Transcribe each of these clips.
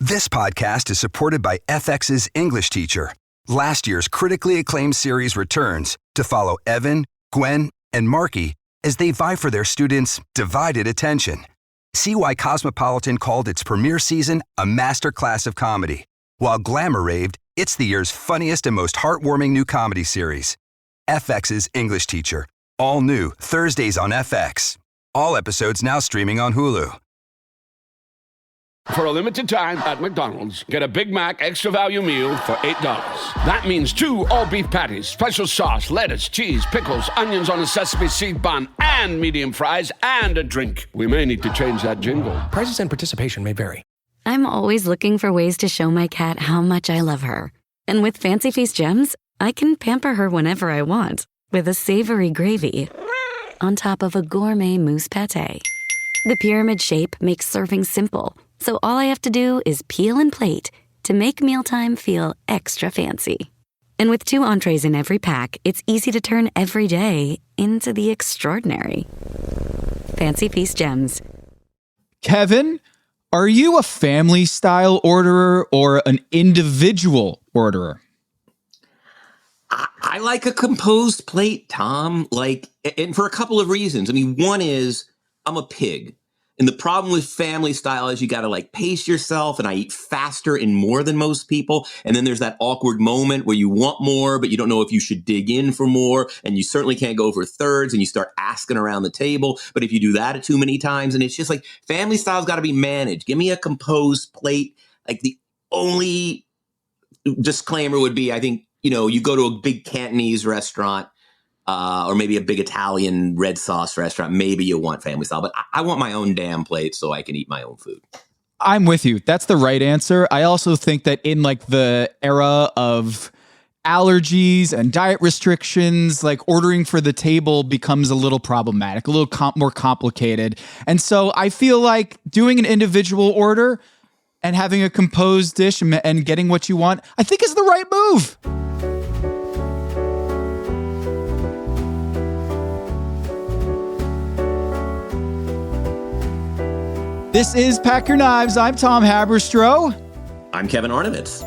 This podcast is supported by FX's English teacher. Last year's critically acclaimed series returns to follow Evan, Gwen, and Marky as they vie for their students' divided attention. See why Cosmopolitan called its premiere season a masterclass of comedy, while Glamour raved it's the year's funniest and most heartwarming new comedy series. FX's English teacher. All new Thursdays on FX. All episodes now streaming on Hulu. For a limited time at McDonald's, get a Big Mac Extra Value Meal for $8. That means 2 all-beef patties, special sauce, lettuce, cheese, pickles, onions on a sesame seed bun, and medium fries, and a drink. We may need to change that jingle. Prices and participation may vary. I'm always looking for ways to show my cat how much I love her. And with Fancy Feast Gems, I can pamper her whenever I want with a savory gravy on top of a gourmet mousse pâté. The pyramid shape makes serving simple, so all I have to do is peel and plate to make mealtime feel extra fancy. And with 2 entrees in every pack, it's easy to turn every day into the extraordinary. Fancy Feast Gems. Kevin, are you a family-style orderer or an individual orderer? I like a composed plate, Tom. And for a couple of reasons. I mean, one is I'm a pig. And the problem with family style is you got to pace yourself, and I eat faster and more than most people. And then there's that awkward moment where you want more, but you don't know if you should dig in for more. And you certainly can't go for thirds, and you start asking around the table. But if you do that too many times, and it's just family style's got to be managed. Give me a composed plate. The only disclaimer would be, I think, you go to a big Cantonese restaurant, or maybe a big Italian red sauce restaurant, maybe you want family style, but I want my own damn plate so I can eat my own food. I'm with you. That's the right answer. I also think that in the era of allergies and diet restrictions, ordering for the table becomes a little problematic, a little more complicated. And so I feel like doing an individual order and having a composed dish and getting what you want, I think is the right move. This is Pack Your Knives. I'm Tom Haberstroh. I'm Kevin Arnovitz.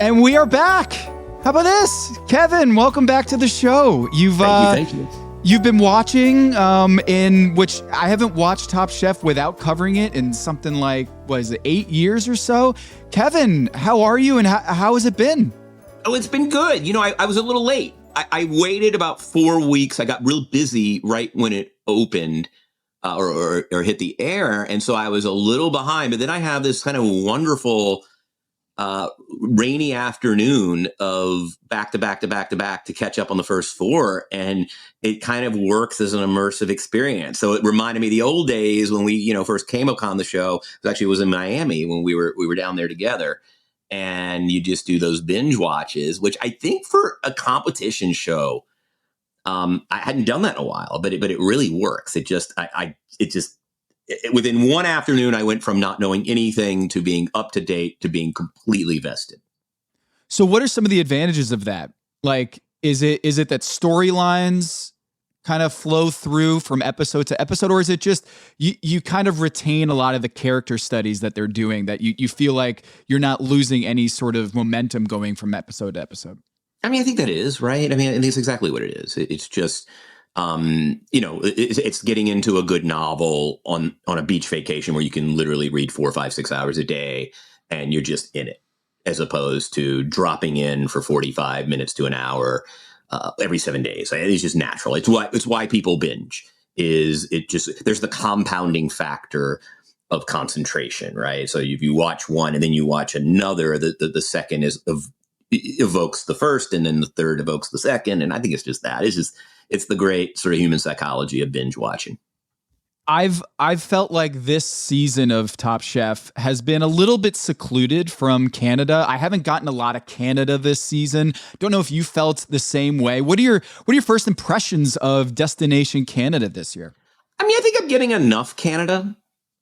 And we are back. How about this? Kevin, welcome back to the show. Thank you. You've been watching, in which I haven't watched Top Chef without covering it in something 8 years or so. Kevin, how are you and how has it been? Oh, it's been good. I was a little late. I waited about 4 weeks. I got real busy right when it opened. Or hit the air. And so I was a little behind, but then I have this kind of wonderful rainy afternoon of back to back to catch up on the first 4. And it kind of works as an immersive experience. So it reminded me of the old days when we, first came upon the show. It was in Miami when we were down there together. And you just do those binge watches, which I think for a competition show, I hadn't done that in a while, but it really works. Within one afternoon, I went from not knowing anything to being up to date to being completely vested. So what are some of the advantages of that? Is it that storylines kind of flow through from episode to episode, or is it just you kind of retain a lot of the character studies that they're doing, that you feel like you're not losing any sort of momentum going from episode to episode? I mean, I think that is right. I mean, it's exactly what it is. It's just, it's getting into a good novel on a beach vacation where you can literally read 4, 5, 6 hours a day and you're just in it, as opposed to dropping in for 45 minutes to an hour every 7 days. It's just natural. It's why people binge. There's the compounding factor of concentration, right? So if you watch one and then you watch another, the second evokes the first, and then the third evokes the second. And I think it's just that. It's the great sort of human psychology of binge watching. I've felt like this season of Top Chef has been a little bit secluded from Canada. I haven't gotten a lot of Canada this season. Don't know if you felt the same way. What are your first impressions of Destination Canada this year? I mean, I think I'm getting enough Canada.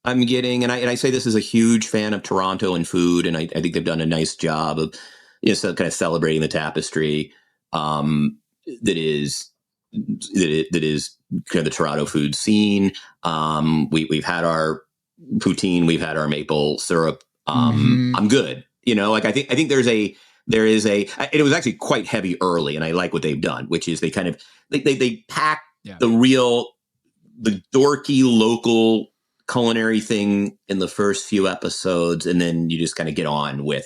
And I say this as a huge fan of Toronto and food, and I think they've done a nice job of kind of celebrating the tapestry that is kind of the Toronto food scene. We've had our poutine, we've had our maple syrup I'm good. Like I think there is it was actually quite heavy early, and I like what they've done, which is they kind of they pack the dorky local culinary thing in the first few episodes, and then you just kind of get on with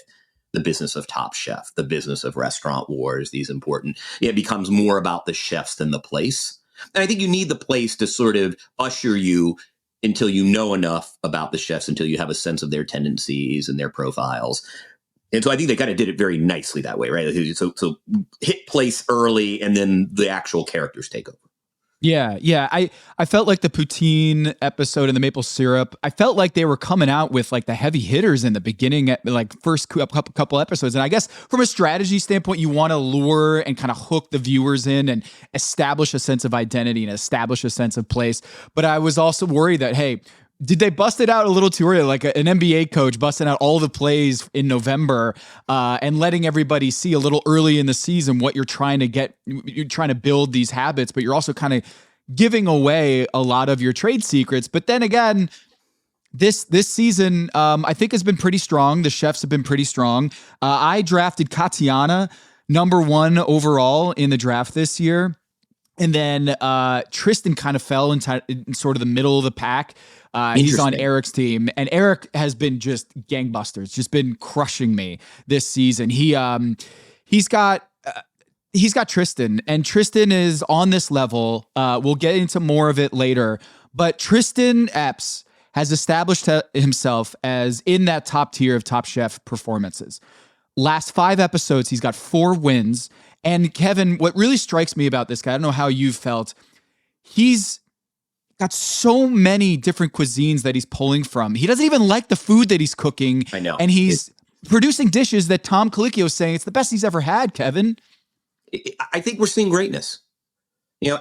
the business of Top Chef, the business of restaurant wars, these important, it becomes more about the chefs than the place. And I think you need the place to sort of usher you until you know enough about the chefs, until you have a sense of their tendencies and their profiles. And so I think they kind of did it very nicely that way, right? So hit place early, and then the actual characters take over. Yeah. I felt like the poutine episode and the maple syrup, I felt like they were coming out with like the heavy hitters in the beginning at like first couple episodes. And I guess from a strategy standpoint, you want to lure and kind of hook the viewers in and establish a sense of identity and establish a sense of place. But I was also worried that, hey, did they bust it out a little too early? Like an NBA coach busting out all the plays in November and letting everybody see a little early in the season what you're trying to get. You're trying to build these habits, but you're also kind of giving away a lot of your trade secrets. But then again, this season, I think has been pretty strong. The chefs have been pretty strong. I drafted Katiana #1 overall in the draft this year. And then Tristen kind of fell in sort of the middle of the pack. He's on Eric's team, and Eric has been just gangbusters, just been crushing me this season. He's got Tristen, and Tristen is on this level. We'll get into more of it later, but Tristen Epps has established himself as in that top tier of Top Chef performances. Last 5 episodes, he's got 4 wins. And Kevin, what really strikes me about this guy, I don't know how you felt, he's got so many different cuisines that he's pulling from. He doesn't even like the food that he's cooking. I know. And he's producing dishes that Tom Colicchio is saying it's the best he's ever had, Kevin. I think we're seeing greatness.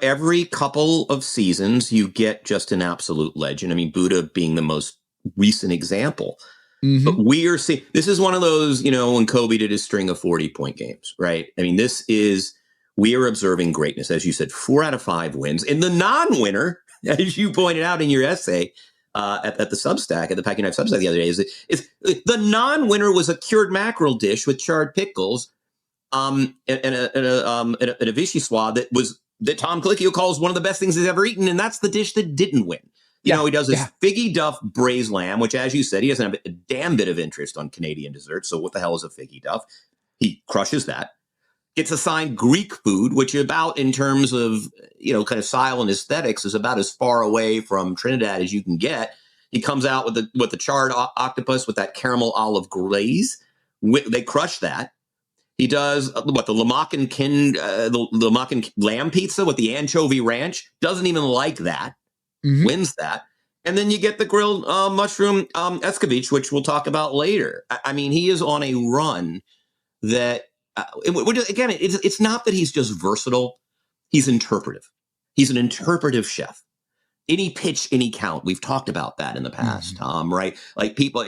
Every couple of seasons, you get just an absolute legend. I mean, Buddha being the most recent example. Mm-hmm. But we are seeing, this is one of those, when Kobe did his string of 40-point games, right? I mean, we are observing greatness. As you said, 4 out of 5 wins. And the non-winner, as you pointed out in your essay at the Substack, at the Packing Knife Substack the other day, is the non-winner was a cured mackerel dish with charred pickles and a vichyssoise that Tom Colicchio calls one of the best things he's ever eaten, and that's the dish that didn't win. He does this Figgy Duff braised lamb, which, as you said, he doesn't have a damn bit of interest on Canadian desserts. So what the hell is a Figgy Duff? He crushes that. Gets assigned Greek food, which about in terms of, kind of style and aesthetics is about as far away from Trinidad as you can get. He comes out with the charred octopus with that caramel olive glaze. They crush that. He does the Lamachan lamb pizza with the anchovy ranch. Doesn't even like that. Mm-hmm. Wins that. And then you get the grilled mushroom escovitch, which we'll talk about later. I mean, he is on a run that, again, it's not that he's just versatile. He's interpretive. He's an interpretive chef. Any pitch, any count. We've talked about that in the past, Tom, right? Like people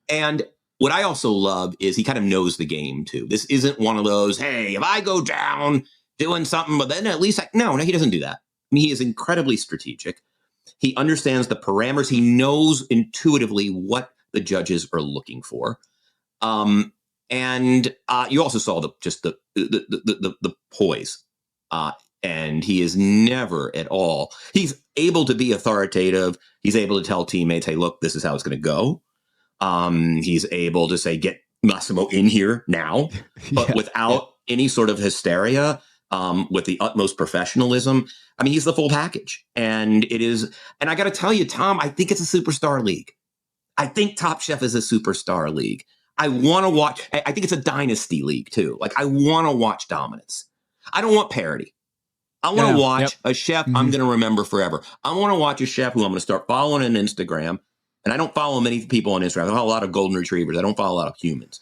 and what I also love is he kind of knows the game too. This isn't one of those, hey, if I go down doing something, but then at least no, he doesn't do that. I mean, he is incredibly strategic. He understands the parameters. He knows intuitively what the judges are looking for. And you also saw the poise. And he is never at all. He's able to be authoritative. He's able to tell teammates, hey, look, this is how it's going to go. He's able to say, get Massimo in here now, but without any sort of hysteria. With the utmost professionalism. I mean, he's the full package. And I got to tell you, Tom, I think it's a superstar league. I think Top Chef is a superstar league. I want to watch, I think it's a dynasty league too. Like, I want to watch dominance. I don't want parody. I want to watch a chef I'm going to remember forever. I want to watch a chef who I'm going to start following on Instagram. And I don't follow many people on Instagram. I follow a lot of golden retrievers. I don't follow a lot of humans.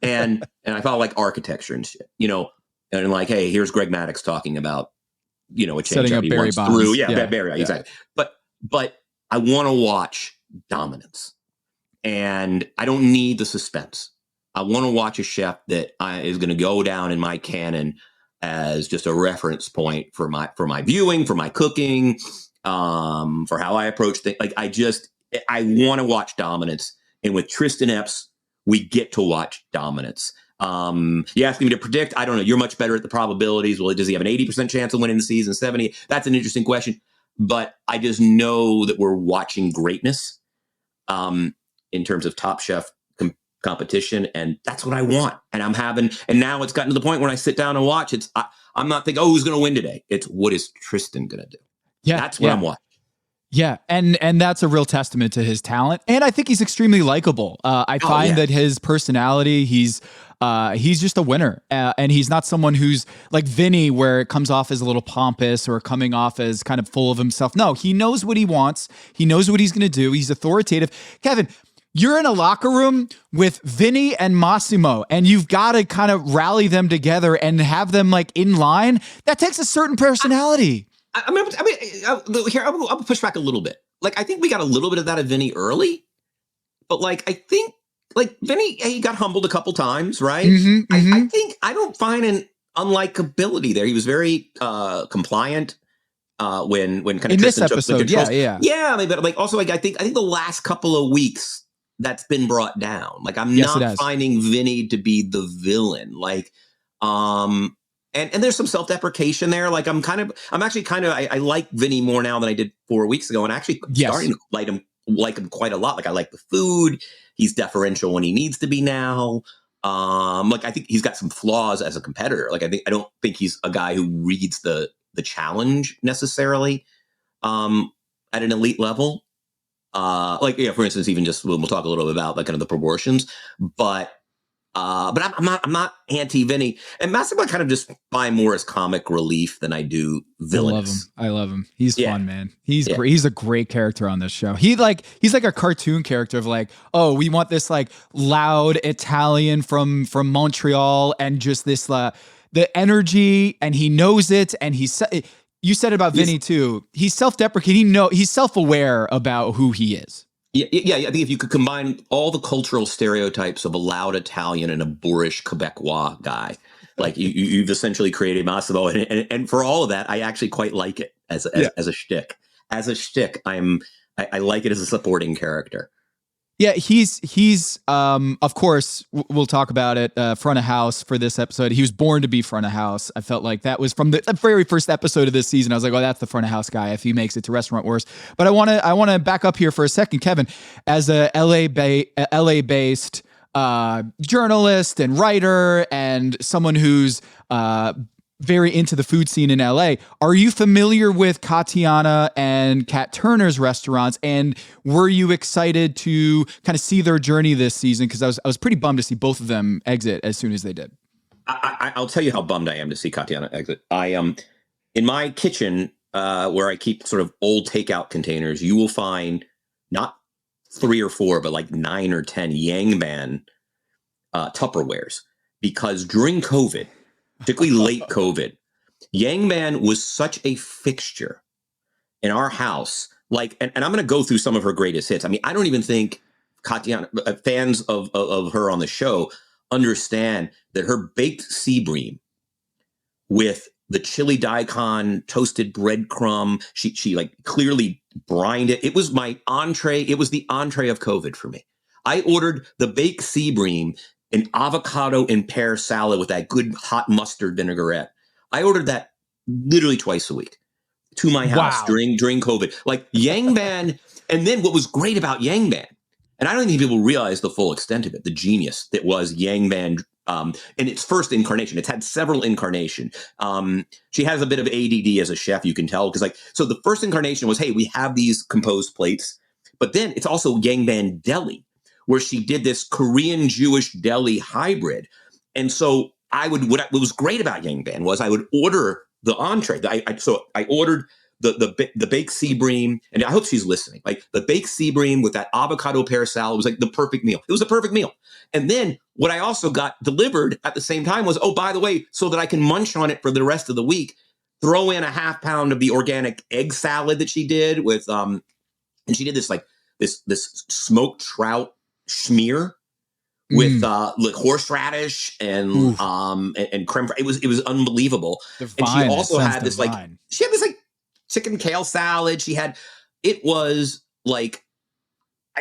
And I follow like architecture and shit, And like, hey, here's Greg Maddox talking about, a change setting up he Barry wants Bonds. through. Barry, exactly. But I want to watch dominance, and I don't need the suspense. I want to watch a chef that is going to go down in my canon as just a reference point for my viewing, for my cooking, for how I approach things. Like I want to watch dominance And with Tristen Epps, we get to watch dominance. You asked me to predict. I don't know. You're much better at the probabilities. Well, does he have an 80% chance of winning the season? 70? That's an interesting question. But I just know that we're watching greatness in terms of Top Chef competition. And that's what I want. And and now it's gotten to the point when I sit down and watch, I'm not thinking, who's going to win today? It's what is Tristen going to do? Yeah. That's what I'm watching. Yeah, and that's a real testament to his talent, and I think he's extremely likable. I find that his personality, he's just a winner, and he's not someone who's like Vinny, where it comes off as a little pompous or coming off as kind of full of himself. No, he knows what he wants. He knows what he's going to do. He's authoritative. Kevin, you're in a locker room with Vinny and Massimo, and you've got to kind of rally them together and have them like in line. That takes a certain personality. I'll push back a little bit. Like, I think we got a little bit of that of Vinny early, but like, I think like Vinny, he got humbled a couple times, right? I don't find an unlikability there. He was very compliant when kind of in Tristen this episode, took the controls. Yeah. I mean, but like also, like I think the last couple of weeks that's been brought down. Like I'm not finding Vinny to be the villain. Like, And there's some self-deprecation there. Like I like Vinny more now than I did 4 weeks ago. And actually starting to like him quite a lot. Like I like the food. He's deferential when he needs to be now. Like I think he's got some flaws as a competitor. Like I don't think he's a guy who reads the challenge necessarily at an elite level. For instance, even just we'll talk a little bit about like kind of the proportions, but I'm not anti-Vinny. And Massimo I kind of just buy more as comic relief than I do villainous. I love him. He's fun, man. He's great. He's a great character on this show. He's like a cartoon character of like, oh, we want this like loud Italian from Montreal and just this the energy, and he knows it, and you said it about Vinny too. He's self-deprecating. He's self-aware about who he is. Yeah. I think if you could combine all the cultural stereotypes of a loud Italian and a boorish Quebecois guy, like you've essentially created Massimo, and for all of that, I actually quite like it as a shtick. As a shtick, I like it as a supporting character. Yeah, he's of course we'll talk about it, front of house for this episode. He was born to be front of house. I felt like that was from the very first episode of this season. I was like, oh, that's the front of house guy if he makes it to Restaurant Wars. But I want to back up here for a second, Kevin, as a LA based journalist and writer and someone who's very into the food scene in LA. Are you familiar with Katiana and Kat Turner's restaurants? And were you excited to kind of see their journey this season? Because I was pretty bummed to see both of them exit as soon as they did. I'll tell you how bummed I am to see Katiana exit. In my kitchen, where I keep sort of old takeout containers, you will find not 3 or 4, but like 9 or 10 Yangban Tupperwares. Because during COVID, particularly late COVID, Yangban was such a fixture in our house. Like, and I'm going to go through some of her greatest hits. I mean, I don't even think Katiana, fans of her on the show, understand that her baked sea bream with the chili daikon, toasted breadcrumb, she like clearly brined it. It was my entree. It was the entree of COVID for me. I ordered the baked sea bream, an avocado and pear salad with that good hot mustard vinaigrette. I ordered that literally twice a week to my house during COVID. Like Yangban, and then what was great about Yangban, and I don't think people realize the full extent of it, the genius that was Yangban in its first incarnation. It's had several incarnations. She has a bit of ADD as a chef, you can tell, because so the first incarnation was, hey, we have these composed plates, but then it's also Yangban Deli, where she did this Korean Jewish deli hybrid. And so what was great about Yangban was I would order the entree. I ordered the baked sea bream, and I hope she's listening. Like the baked sea bream with that avocado pear salad was like the perfect meal. It was a perfect meal. And then what I also got delivered at the same time was, oh, by the way, so that I can munch on it for the rest of the week, throw in a half pound of the organic egg salad that she did with, and she did this like this smoked trout schmear with like horseradish and creme. It was unbelievable. Divine. And she also had this divine. Chicken kale salad. It was like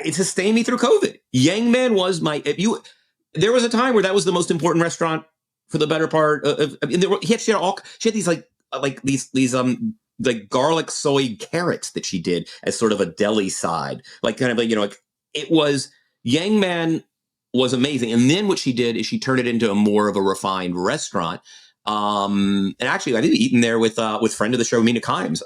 It sustained me through COVID. Yang Man was there was a time where that was the most important restaurant for the better part of, she had these like garlic soy carrots that she did as sort of a deli side, like kind of like, like it was, Yang Man was amazing. And then what she did is she turned it into more of a refined restaurant. And actually I did eaten there with friend of the show, Mina Kimes.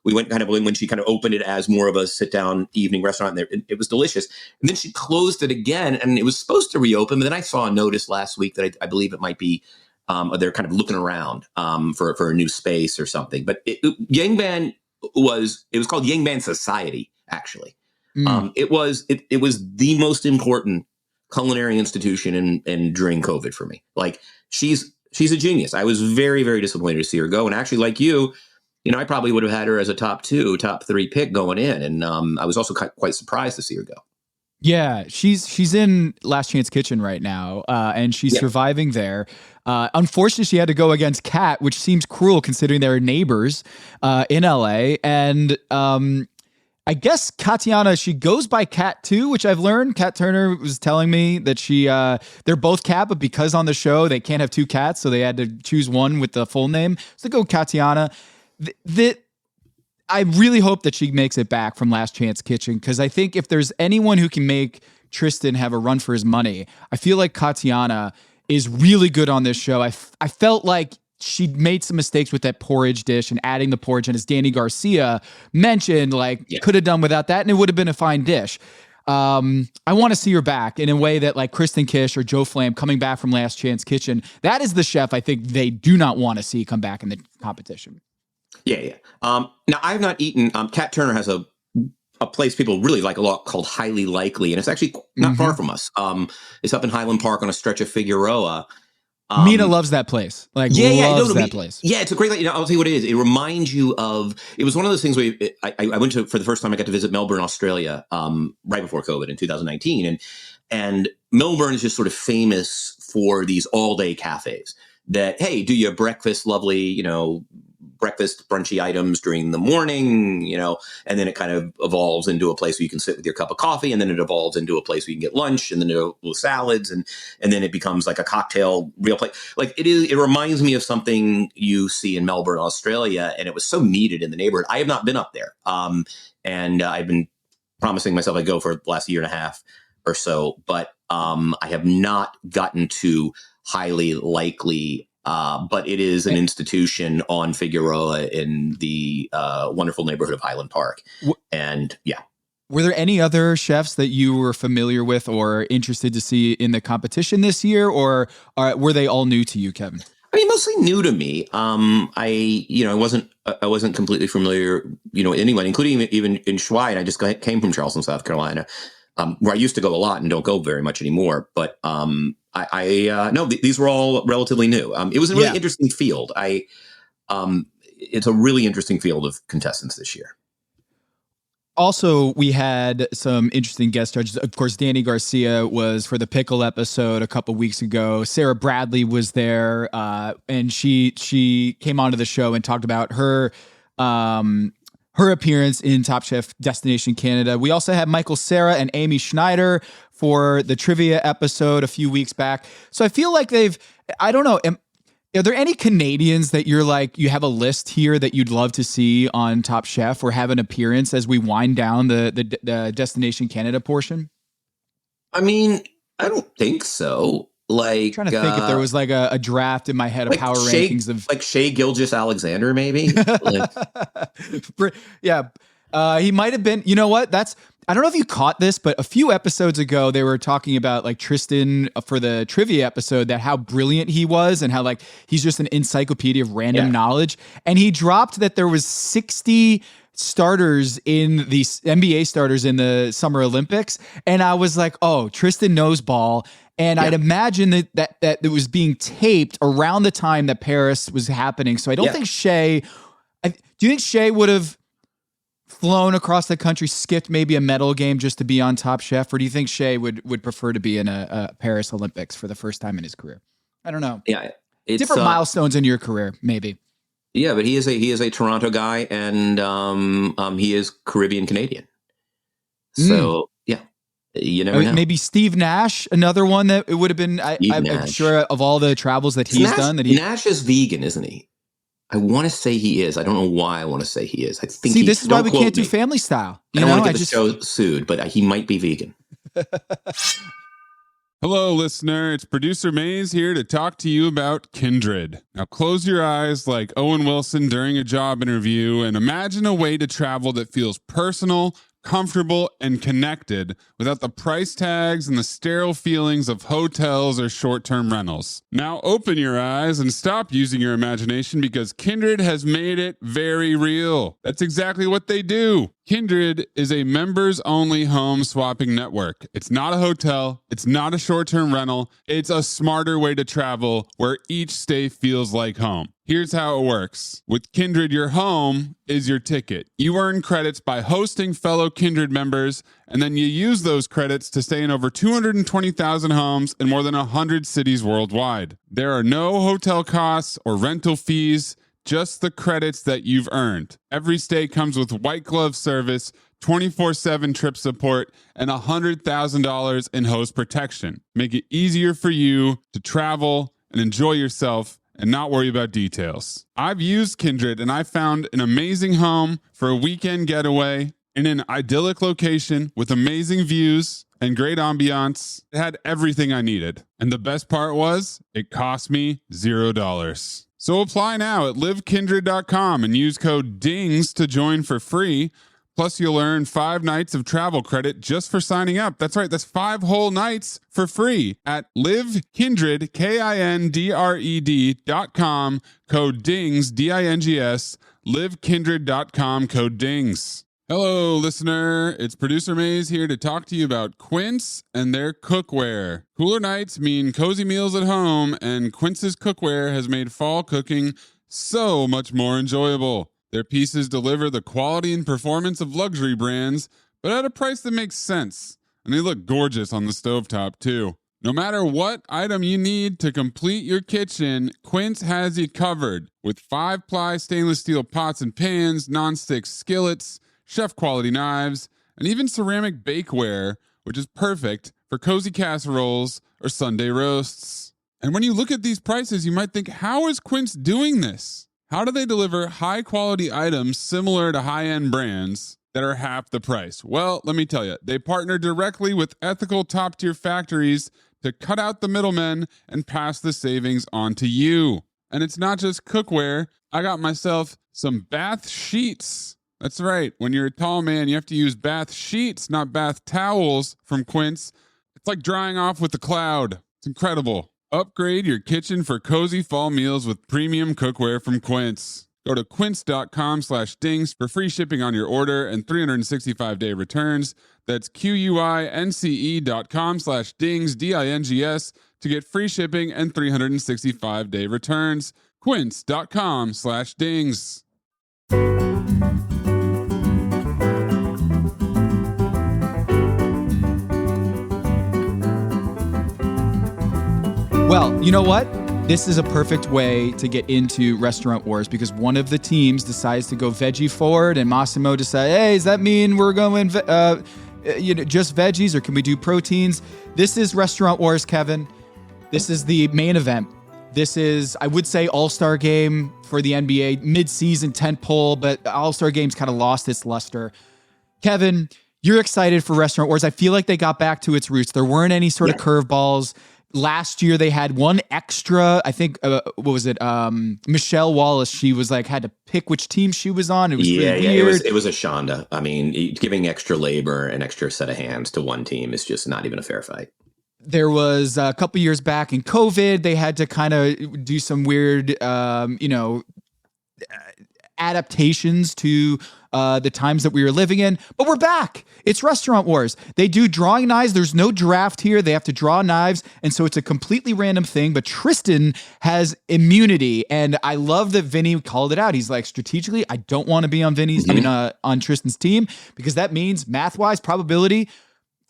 We went kind of when she kind of opened it as more of a sit down evening restaurant there. It was delicious. And then she closed it again and it was supposed to reopen. But then I saw a notice last week that I believe it might be, they're kind of looking around for a new space or something. But Yang Man was called Yang Man Society, actually. It was the most important culinary institution in during COVID for me. Like she's a genius. I was very, very disappointed to see her go. And actually, like you, I probably would have had her as a top 3 pick going in. And I was also quite surprised to see her go. Yeah, she's in Last Chance Kitchen right now, and she's surviving there. Unfortunately, she had to go against Kat, which seems cruel considering they're neighbors in LA. And I guess Katiana, she goes by Kat too, which I've learned. Kat Turner was telling me that they're both Kat, but because on the show they can't have two cats, so they had to choose one with the full name. So they go Katiana. I really hope that she makes it back from Last Chance Kitchen, because I think if there's anyone who can make Tristen have a run for his money, I feel like Katiana is really good on this show. I felt like she made some mistakes with that porridge dish and adding the porridge, and as Danny Garcia mentioned, could have done without that and it would have been a fine dish. I want to see her back in a way that like Kristen Kish or Joe Flam coming back from Last Chance Kitchen, that is the chef I think they do not want to see come back in the competition. Yeah. Now I've not eaten. Kat Turner has a place people really like a lot called Highly Likely, and it's actually not far from us. It's up in Highland Park on a stretch of Figueroa. Mina loves that place. That place. Yeah, it's a great. I'll tell you what it is. It reminds you of. It was one of those things where I went to for the first time. I got to visit Melbourne, Australia, right before COVID in 2019, and Melbourne is just sort of famous for these all day cafes. That hey, do your breakfast, lovely, breakfast brunchy items during the morning, and then it kind of evolves into a place where you can sit with your cup of coffee, and then it evolves into a place where you can get lunch, and then little salads, and then it becomes like a cocktail real place. Like it reminds me of something you see in Melbourne, Australia, and it was so needed in the neighborhood. I have not been up there, and I've been promising myself I'd go for the last year and a half or so, but I have not gotten to Highly Likely. But it is an institution on Figueroa in the wonderful neighborhood of Highland Park. And were there any other chefs that you were familiar with or interested to see in the competition this year, or were they all new to you, Kevin? I mean, mostly new to me. I wasn't completely familiar, with anyone, including even in Schwei. And I just came from Charleston, South Carolina, where I used to go a lot and don't go very much anymore. But no, these were all relatively new. It was a really interesting field. It's a really interesting field of contestants this year. Also, we had some interesting guest judges. Of course, Danny Garcia was for the pickle episode a couple weeks ago. Sarah Bradley was there, and she came onto the show and talked about her appearance in Top Chef Destination Canada. We also had Michael Cera and Amy Schneider for the trivia episode a few weeks back. So I feel like I don't know, are there any Canadians that you're like, you have a list here that you'd love to see on Top Chef or have an appearance as we wind down the Destination Canada portion? I mean, I don't think so. Like, I'm trying to think if there was like a draft in my head of power rankings of like Shea Gilgeous-Alexander, maybe. He might have been. You know what? I don't know if you caught this, but a few episodes ago they were talking about like Tristen for the trivia episode, that how brilliant he was and how like he's just an encyclopedia of random knowledge. And he dropped that there was 60 starters in the NBA starters in the Summer Olympics, and I was like, oh, Tristen knows ball. And I'd imagine that it was being taped around the time that Paris was happening. So I don't think Shea. Do you think Shea would have flown across the country, skipped maybe a medal game just to be on Top Chef, or do you think Shea would prefer to be in a Paris Olympics for the first time in his career? I don't know. Yeah, it's different milestones in your career, maybe. Yeah, but he is a Toronto guy, and he is Caribbean Canadian. So You never know. Maybe Steve Nash, another one that it would have been. I'm sure of all the travels that he's done. Nash is vegan, isn't he? I want to say he is. I don't know why I want to say he is. I think. See, this is why we can't do family style. I don't want to get the show sued, but he might be vegan. Hello, listener. It's producer Maze here to talk to you about Kindred. Now, close your eyes like Owen Wilson during a job interview and imagine a way to travel that feels personal, comfortable, and connected without the price tags and the sterile feelings of hotels or short-term rentals. Now open your eyes and stop using your imagination because Kindred has made it very real. That's exactly what they do. Kindred is a members-only home swapping network. It's not a hotel. It's not a short-term rental. It's a smarter way to travel where each stay feels like home. Here's how it works. With Kindred, your home is your ticket. You earn credits by hosting fellow Kindred members, and then you use those credits to stay in over 220,000 homes in more than 100 cities worldwide. There are no hotel costs or rental fees, just the credits that you've earned. Every stay comes with white glove service, 24/7 trip support, and $100,000 in host protection. Make it easier for you to travel and enjoy yourself and not worry about details. I've used Kindred and I found an amazing home for a weekend getaway in an idyllic location with amazing views and great ambiance. It had everything I needed. And the best part was, it cost me $0. So apply now at livekindred.com and use code DINGS to join for free. Plus, you'll earn 5 nights of travel credit just for signing up. That's right, that's 5 whole nights for free at livekindred, KINDRED.com, code DINGS, DINGS, livekindred.com, code DINGS. Hello, listener. It's producer Maze here to talk to you about Quince and their cookware. Cooler nights mean cozy meals at home, and Quince's cookware has made fall cooking so much more enjoyable. Their pieces deliver the quality and performance of luxury brands, but at a price that makes sense. And they look gorgeous on the stovetop, too. No matter what item you need to complete your kitchen, Quince has you covered. With 5-ply stainless steel pots and pans, non-stick skillets, chef-quality knives, and even ceramic bakeware, which is perfect for cozy casseroles or Sunday roasts. And when you look at these prices, you might think, how is Quince doing this? How do they deliver high-quality items similar to high-end brands that are half the price? Well, let me tell you, they partner directly with ethical top-tier factories to cut out the middlemen and pass the savings on to you. And it's not just cookware. I got myself some bath sheets. That's right. When you're a tall man, you have to use bath sheets, not bath towels from Quince. It's like drying off with a cloud. It's incredible. Upgrade your kitchen for cozy fall meals with premium cookware from Quince. Go to quince.com/dings for free shipping on your order and 365-day returns. That's QUINCE.com/dings, DINGS, to get free shipping and 365-day returns. Quince.com/dings. Well, you know what? This is a perfect way to get into Restaurant Wars because one of the teams decides to go veggie forward and Massimo decides, hey, does that mean we're going just veggies or can we do proteins? This is Restaurant Wars, Kevin. This is the main event. This is, I would say, All-Star Game for the NBA, mid-season tentpole, but All-Star Game's kind of lost its luster. Kevin, you're excited for Restaurant Wars. I feel like they got back to its roots. There weren't any sort of curveballs. Last year they had one extra, I think, what was it? Michelle Wallace, she was like, had to pick which team she was on. It was really weird. It was a Shonda. I mean, giving extra labor and extra set of hands to one team is just not even a fair fight. There was a couple years back in COVID, they had to kind of do some weird, adaptations to the times that we were living in, but we're back. It's Restaurant Wars. They do drawing knives. There's no draft here. They have to draw knives, and so it's a completely random thing, but Tristen has immunity, and I love that Vinny called it out. He's like, strategically, I don't want to be on on Tristen's team, because that means math-wise probability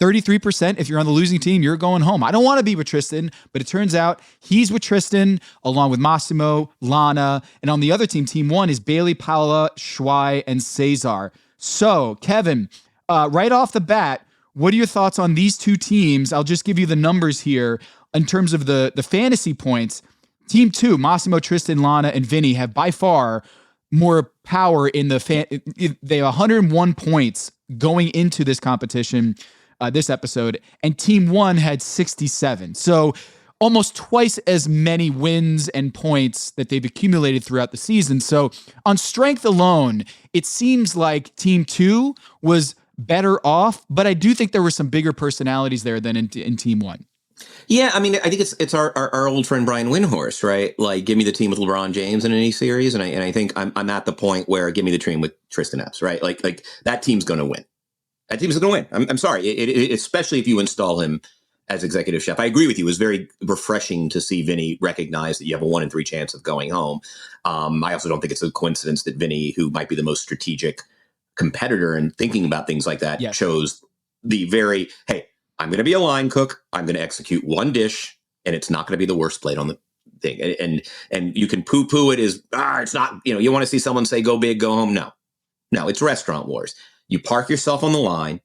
33%. If you're on the losing team, you're going home. I don't want to be with Tristen, but it turns out he's with Tristen along with Massimo, Lana, and on the other team, team 1 is Bailey, Paola, Schwei, and Cesar. So, Kevin, right off the bat, What are your thoughts on these two teams? I'll just give you the numbers here in terms of the fantasy points. Team 2, Massimo, Tristen, Lana, and Vinny have by far more power in the they have 101 points going into this competition, this episode, and Team 1 had 67. So almost twice as many wins and points that they've accumulated throughout the season. So on strength alone, it seems like Team 2 was better off, but I do think there were some bigger personalities there than in Team 1. Yeah, I mean, I think it's our old friend Brian Windhorst, right? Like, give me the team with LeBron James in any series, and I think I'm at the point where give me the team with Tristen Epps, right? Like that team's going to win. That team's going to win. I'm sorry, especially if you install him as executive chef. I agree with you. It was very refreshing to see Vinny recognize that you have a 1 in 3 chance of going home. I also don't think it's a coincidence that Vinny, who might be the most strategic competitor and thinking about things like that, chose the very, hey, I'm going to be a line cook. I'm going to execute one dish, and it's not going to be the worst plate on the thing. And you can poo-poo it as, it's not, you want to see someone say, go big, go home. No, it's Restaurant Wars. You park yourself on the line,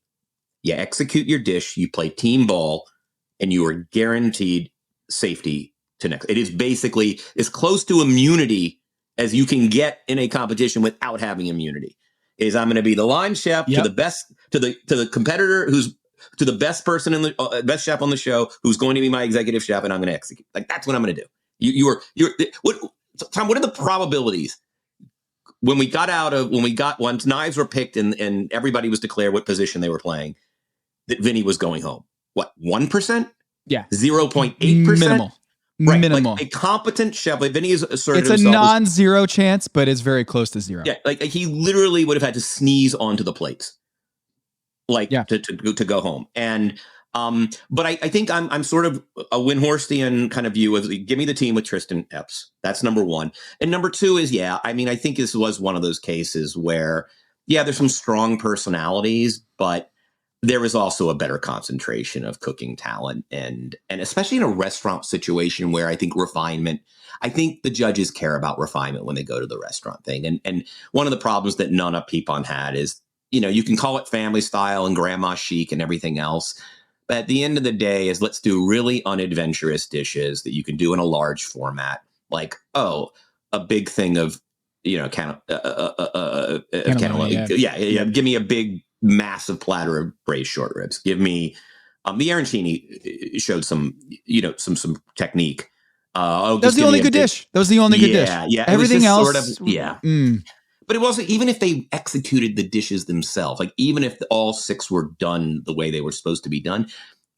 you execute your dish, you play team ball, and you are guaranteed safety to next. It is basically as close to immunity as you can get in a competition without having immunity. Is I'm going to be the line chef to the best, to the competitor who's to the best person in the best chef on the show who's going to be my executive chef, and I'm going to execute. Like, that's what I'm going to do. Tom, what are the probabilities once knives were picked and everybody was declared what position they were playing, that Vinny was going home? What, 1%? Yeah. 0.8%? Minimal. Right. Minimal. Like a competent chef, like Vinny has asserted it's himself. It's a non-zero chance, but it's very close to zero. Yeah. Like he literally would have had to sneeze onto the plates. To go home. And but I think I'm sort of a Windhorstian kind of view of give me the team with Tristen Epps. That's number 1. And number 2 is, I think this was one of those cases where, there's some strong personalities, but there is also a better concentration of cooking talent. And especially in a restaurant situation where I think the judges care about refinement when they go to the restaurant thing. And one of the problems that Nana Pipon had is, you can call it family style and grandma chic and everything else. But at the end of the day is let's do really unadventurous dishes that you can do in a large format. Like, a big thing of, cantaloupe. Give me a big, massive platter of braised short ribs. Give me, the arancini showed some technique. That was the only good dish. Yeah. Everything else. Sort of, But it wasn't, even if they executed the dishes themselves, like even if all 6 were done the way they were supposed to be done,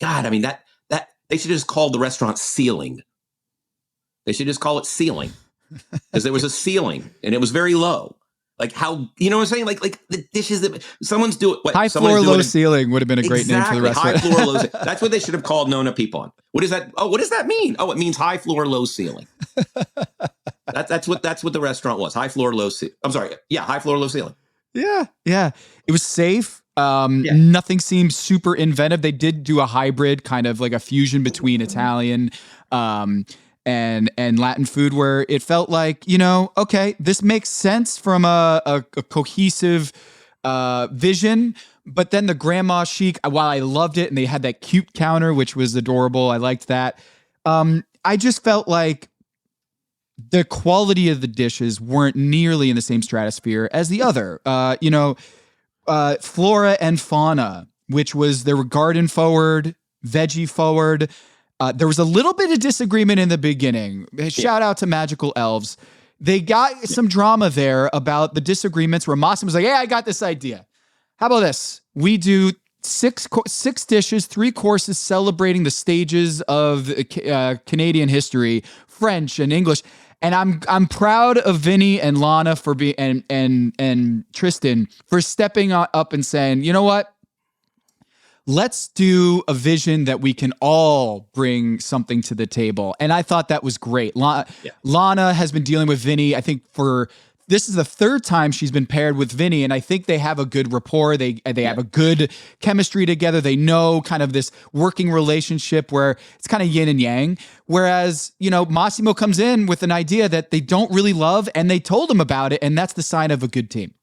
God, I mean, that they should just call the restaurant ceiling. They should just call it ceiling because there was a ceiling and it was very low. Like how, you know what I'm saying? Like the dishes that someone's doing. High floor, low ceiling would have been a great name for the restaurant. High floor, low ceiling. That's what they should have called Nona Pipon. What is that? Oh, what does that mean? Oh, it means high floor, low ceiling. That's what the restaurant was. High floor, low ceiling. I'm sorry. Yeah, high floor, low ceiling. Yeah. It was safe. Nothing seemed super inventive. They did do a hybrid, kind of like a fusion between Italian and Latin food, where it felt like, okay, this makes sense from a cohesive vision. But then the grandma chic, while I loved it, and they had that cute counter, which was adorable. I liked that. I just felt like the quality of the dishes weren't nearly in the same stratosphere as the other. Flora and fauna, which was, they were garden forward, veggie forward. There was a little bit of disagreement in the beginning. Shout out to Magical Elves. They got some drama there about the disagreements where Massimo was like, hey, I got this idea. How about this? We do six dishes, 3 courses celebrating the stages of Canadian history, French and English. And I'm proud of Vinny and Lana for being and Tristen for stepping up and saying, you know what? Let's do a vision that we can all bring something to the table. And I thought that was great. Lana has been dealing with Vinny, I think this is the 3rd time she's been paired with Vinny, and I think they have a good rapport. They have a good chemistry together. They know kind of this working relationship where it's kind of yin and yang. Whereas, Massimo comes in with an idea that they don't really love, and they told him about it, and that's the sign of a good team.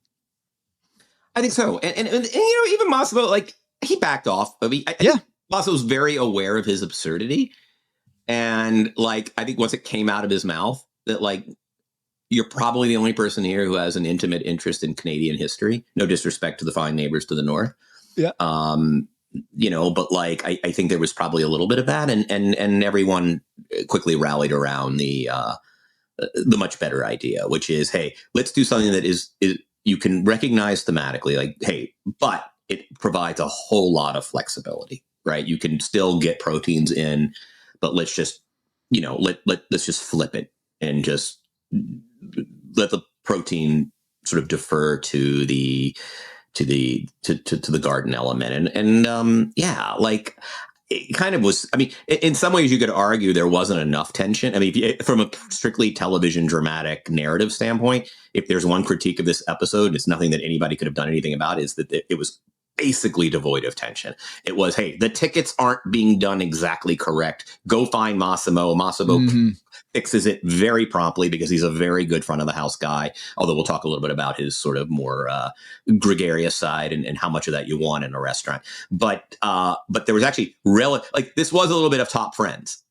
I think so. And even Massimo, like, he backed off. I mean, I think Masato was very aware of his absurdity. And like, I think once it came out of his mouth that like, you're probably the only person here who has an intimate interest in Canadian history. No disrespect to the fine neighbors to the north. Yeah. But like, I think there was probably a little bit of that, and everyone quickly rallied around the much better idea, which is, hey, let's do something that is you can recognize thematically, like, hey, but it provides a whole lot of flexibility, right? You can still get proteins in, but let's just, let's just flip it and just let the protein sort of defer to the garden element. And like it kind of was, I mean, in some ways you could argue there wasn't enough tension. I mean, from a strictly television dramatic narrative standpoint, if there's one critique of this episode, it's nothing that anybody could have done anything about, is that it was basically devoid of tension. It was, hey, the tickets aren't being done exactly correct. Go find Massimo. Massimo fixes it very promptly because he's a very good front of the house guy. Although we'll talk a little bit about his sort of more gregarious side and how much of that you want in a restaurant. But there was actually this was a little bit of top friends,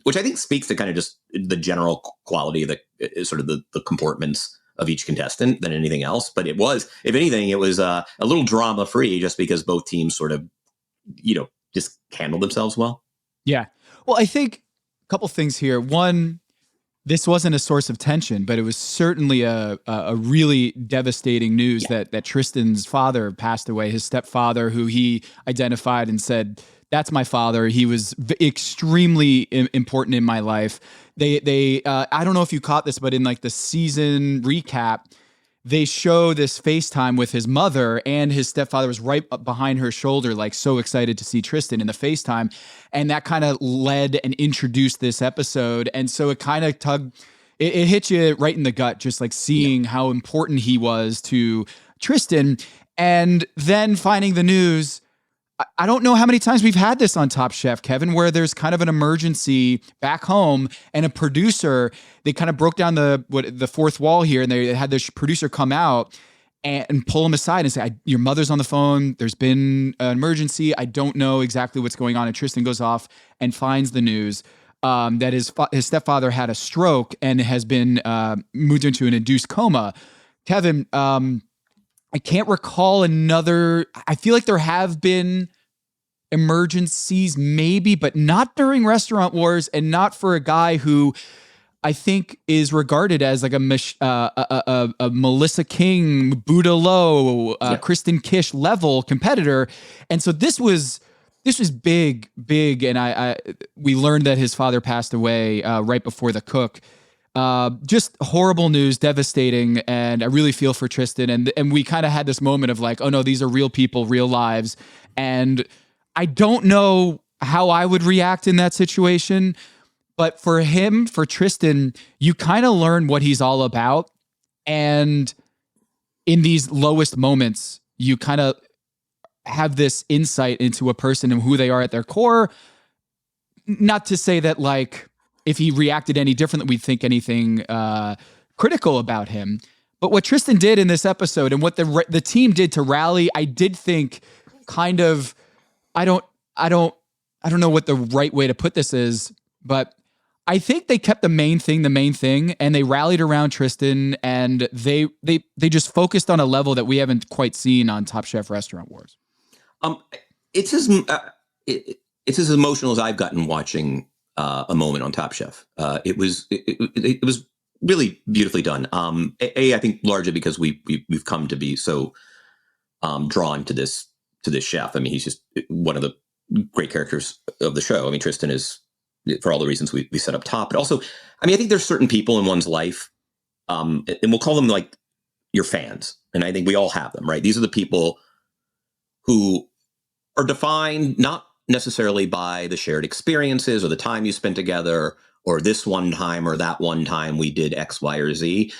which I think speaks to kind of just the general quality of the sort of the comportments of each contestant than anything else. But it was, if anything, it was a little drama free, just because both teams sort of, just handled themselves well. Yeah. Well, I think a couple things here. One, this wasn't a source of tension, but it was certainly a really devastating news that Tristen's father passed away, his stepfather, who he identified and said, that's my father. He was extremely important in my life. They I don't know if you caught this, but in like the season recap, they show this FaceTime with his mother, and his stepfather was right up behind her shoulder, like so excited to see Tristen in the FaceTime. And that kind of led and introduced this episode. And so it kind of it hit you right in the gut, just like seeing how important he was to Tristen. And then finding the news, I don't know how many times we've had this on Top Chef, Kevin, where there's kind of an emergency back home and a producer, they kind of broke down the fourth wall here, and they had the producer come out and pull him aside and say, your mother's on the phone. There's been an emergency. I don't know exactly what's going on. And Tristen goes off and finds the news that his stepfather had a stroke and has been moved into an induced coma. Kevin, I can't recall another. I feel like there have been emergencies, maybe, but not during Restaurant Wars, and not for a guy who I think is regarded as like a Melissa King, Buddha Lowe, Kristen Kish level competitor. And so this was big, and we learned that his father passed away right before the cook. Just horrible news, devastating, and I really feel for Tristen. And we kind of had this moment of like, oh no, these are real people, real lives. And I don't know how I would react in that situation, but for Tristen, you kind of learn what he's all about. And in these lowest moments, you kind of have this insight into a person and who they are at their core. Not to say that like, if he reacted any different, that we'd think anything critical about him. But what Tristen did in this episode and what the team did to rally, I did think kind of, I don't know what the right way to put this is, but I think they kept the main thing, and they rallied around Tristen, and they just focused on a level that we haven't quite seen on Top Chef Restaurant Wars. It's as emotional as I've gotten watching a moment on Top Chef. It was really beautifully done. I think largely because we've come to be so drawn to this chef. I mean, he's just one of the great characters of the show. I mean, Tristen is, for all the reasons we set up top, but also, I mean, I think there's certain people in one's life, and we'll call them like your fans. And I think we all have them, right? These are the people who are defined not necessarily by the shared experiences or the time you spent together or this one time or that one time we did X, Y, or Z,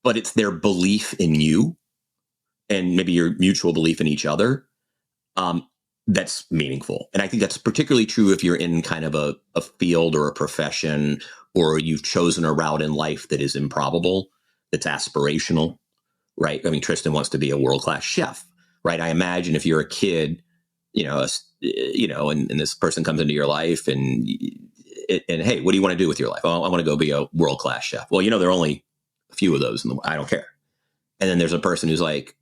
but it's their belief in you and maybe your mutual belief in each other. That's meaningful. And I think that's particularly true if you're in kind of a field or a profession, or you've chosen a route in life that is improbable, that's aspirational, right? I mean, Tristen wants to be a world-class chef, right? I imagine if you're a kid and this person comes into your life and hey, what do you want to do with your life? Oh, I want to go be a world-class chef. Well, there are only a few of those I don't care. And then there's a person who's like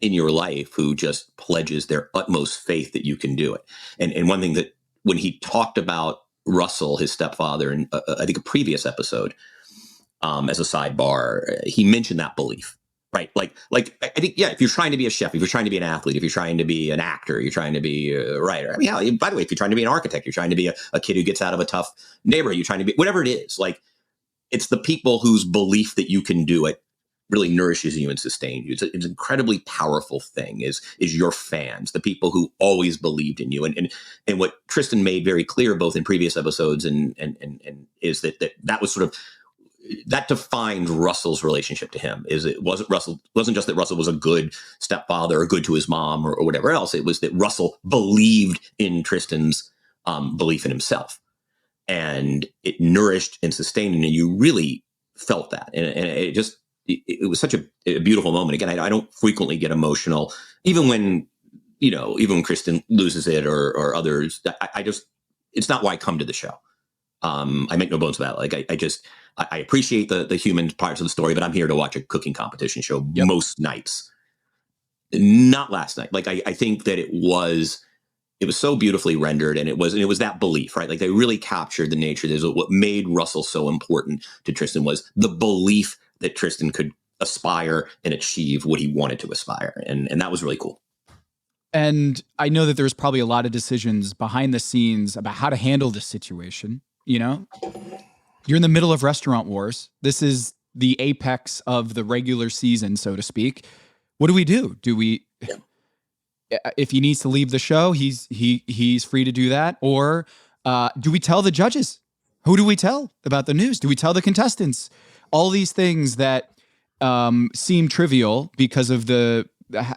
in your life who just pledges their utmost faith that you can do it. And one thing that when he talked about Russell, his stepfather, in I think a previous episode, as a sidebar, he mentioned that belief, right? Like I think, if you're trying to be a chef, if you're trying to be an athlete, if you're trying to be an actor, you're trying to be a writer. I mean, by the way, if you're trying to be an architect, you're trying to be a kid who gets out of a tough neighborhood, you're trying to be whatever it is. Like, it's the people whose belief that you can do it really nourishes you and sustains you. It's an incredibly powerful thing is your fans, the people who always believed in you. And what Tristen made very clear, both in previous episodes and is that was sort of, that defined Russell's relationship to him. It wasn't just that Russell was a good stepfather or good to his mom or whatever else. It was that Russell believed in Tristen's belief in himself, and it nourished and sustained him. And you really felt that. And it was such a beautiful moment. Again, I don't frequently get emotional, even when Tristen loses it or others. It's not why I come to the show. I make no bones about it. Like I appreciate the human parts of the story, but I'm here to watch a cooking competition show most nights. Not last night. Like I think that it was so beautifully rendered, and it was that belief, right? Like they really captured the nature. What made Russell so important to Tristen was the belief that Tristen could aspire and achieve what he wanted to aspire. And that was really cool. And I know that there's probably a lot of decisions behind the scenes about how to handle this situation. You're in the middle of Restaurant Wars. This is the apex of the regular season, so to speak. What do? Do we, if he needs to leave the show, he's free to do that? Or do we tell the judges? Who do we tell about the news? Do we tell the contestants? All these things that seem trivial because of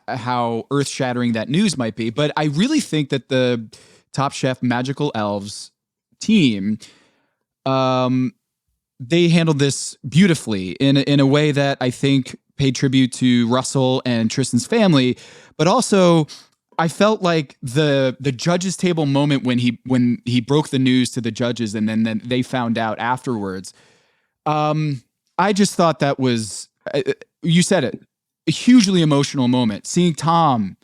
how earth-shattering that news might be. But I really think that the Top Chef Magical Elves team, they handled this beautifully in a way that I think paid tribute to Russell and Tristen's family, but also I felt like the judges table moment when he broke the news to the judges and then they found out afterwards. I just thought that was, you said it, a hugely emotional moment. Seeing Tom,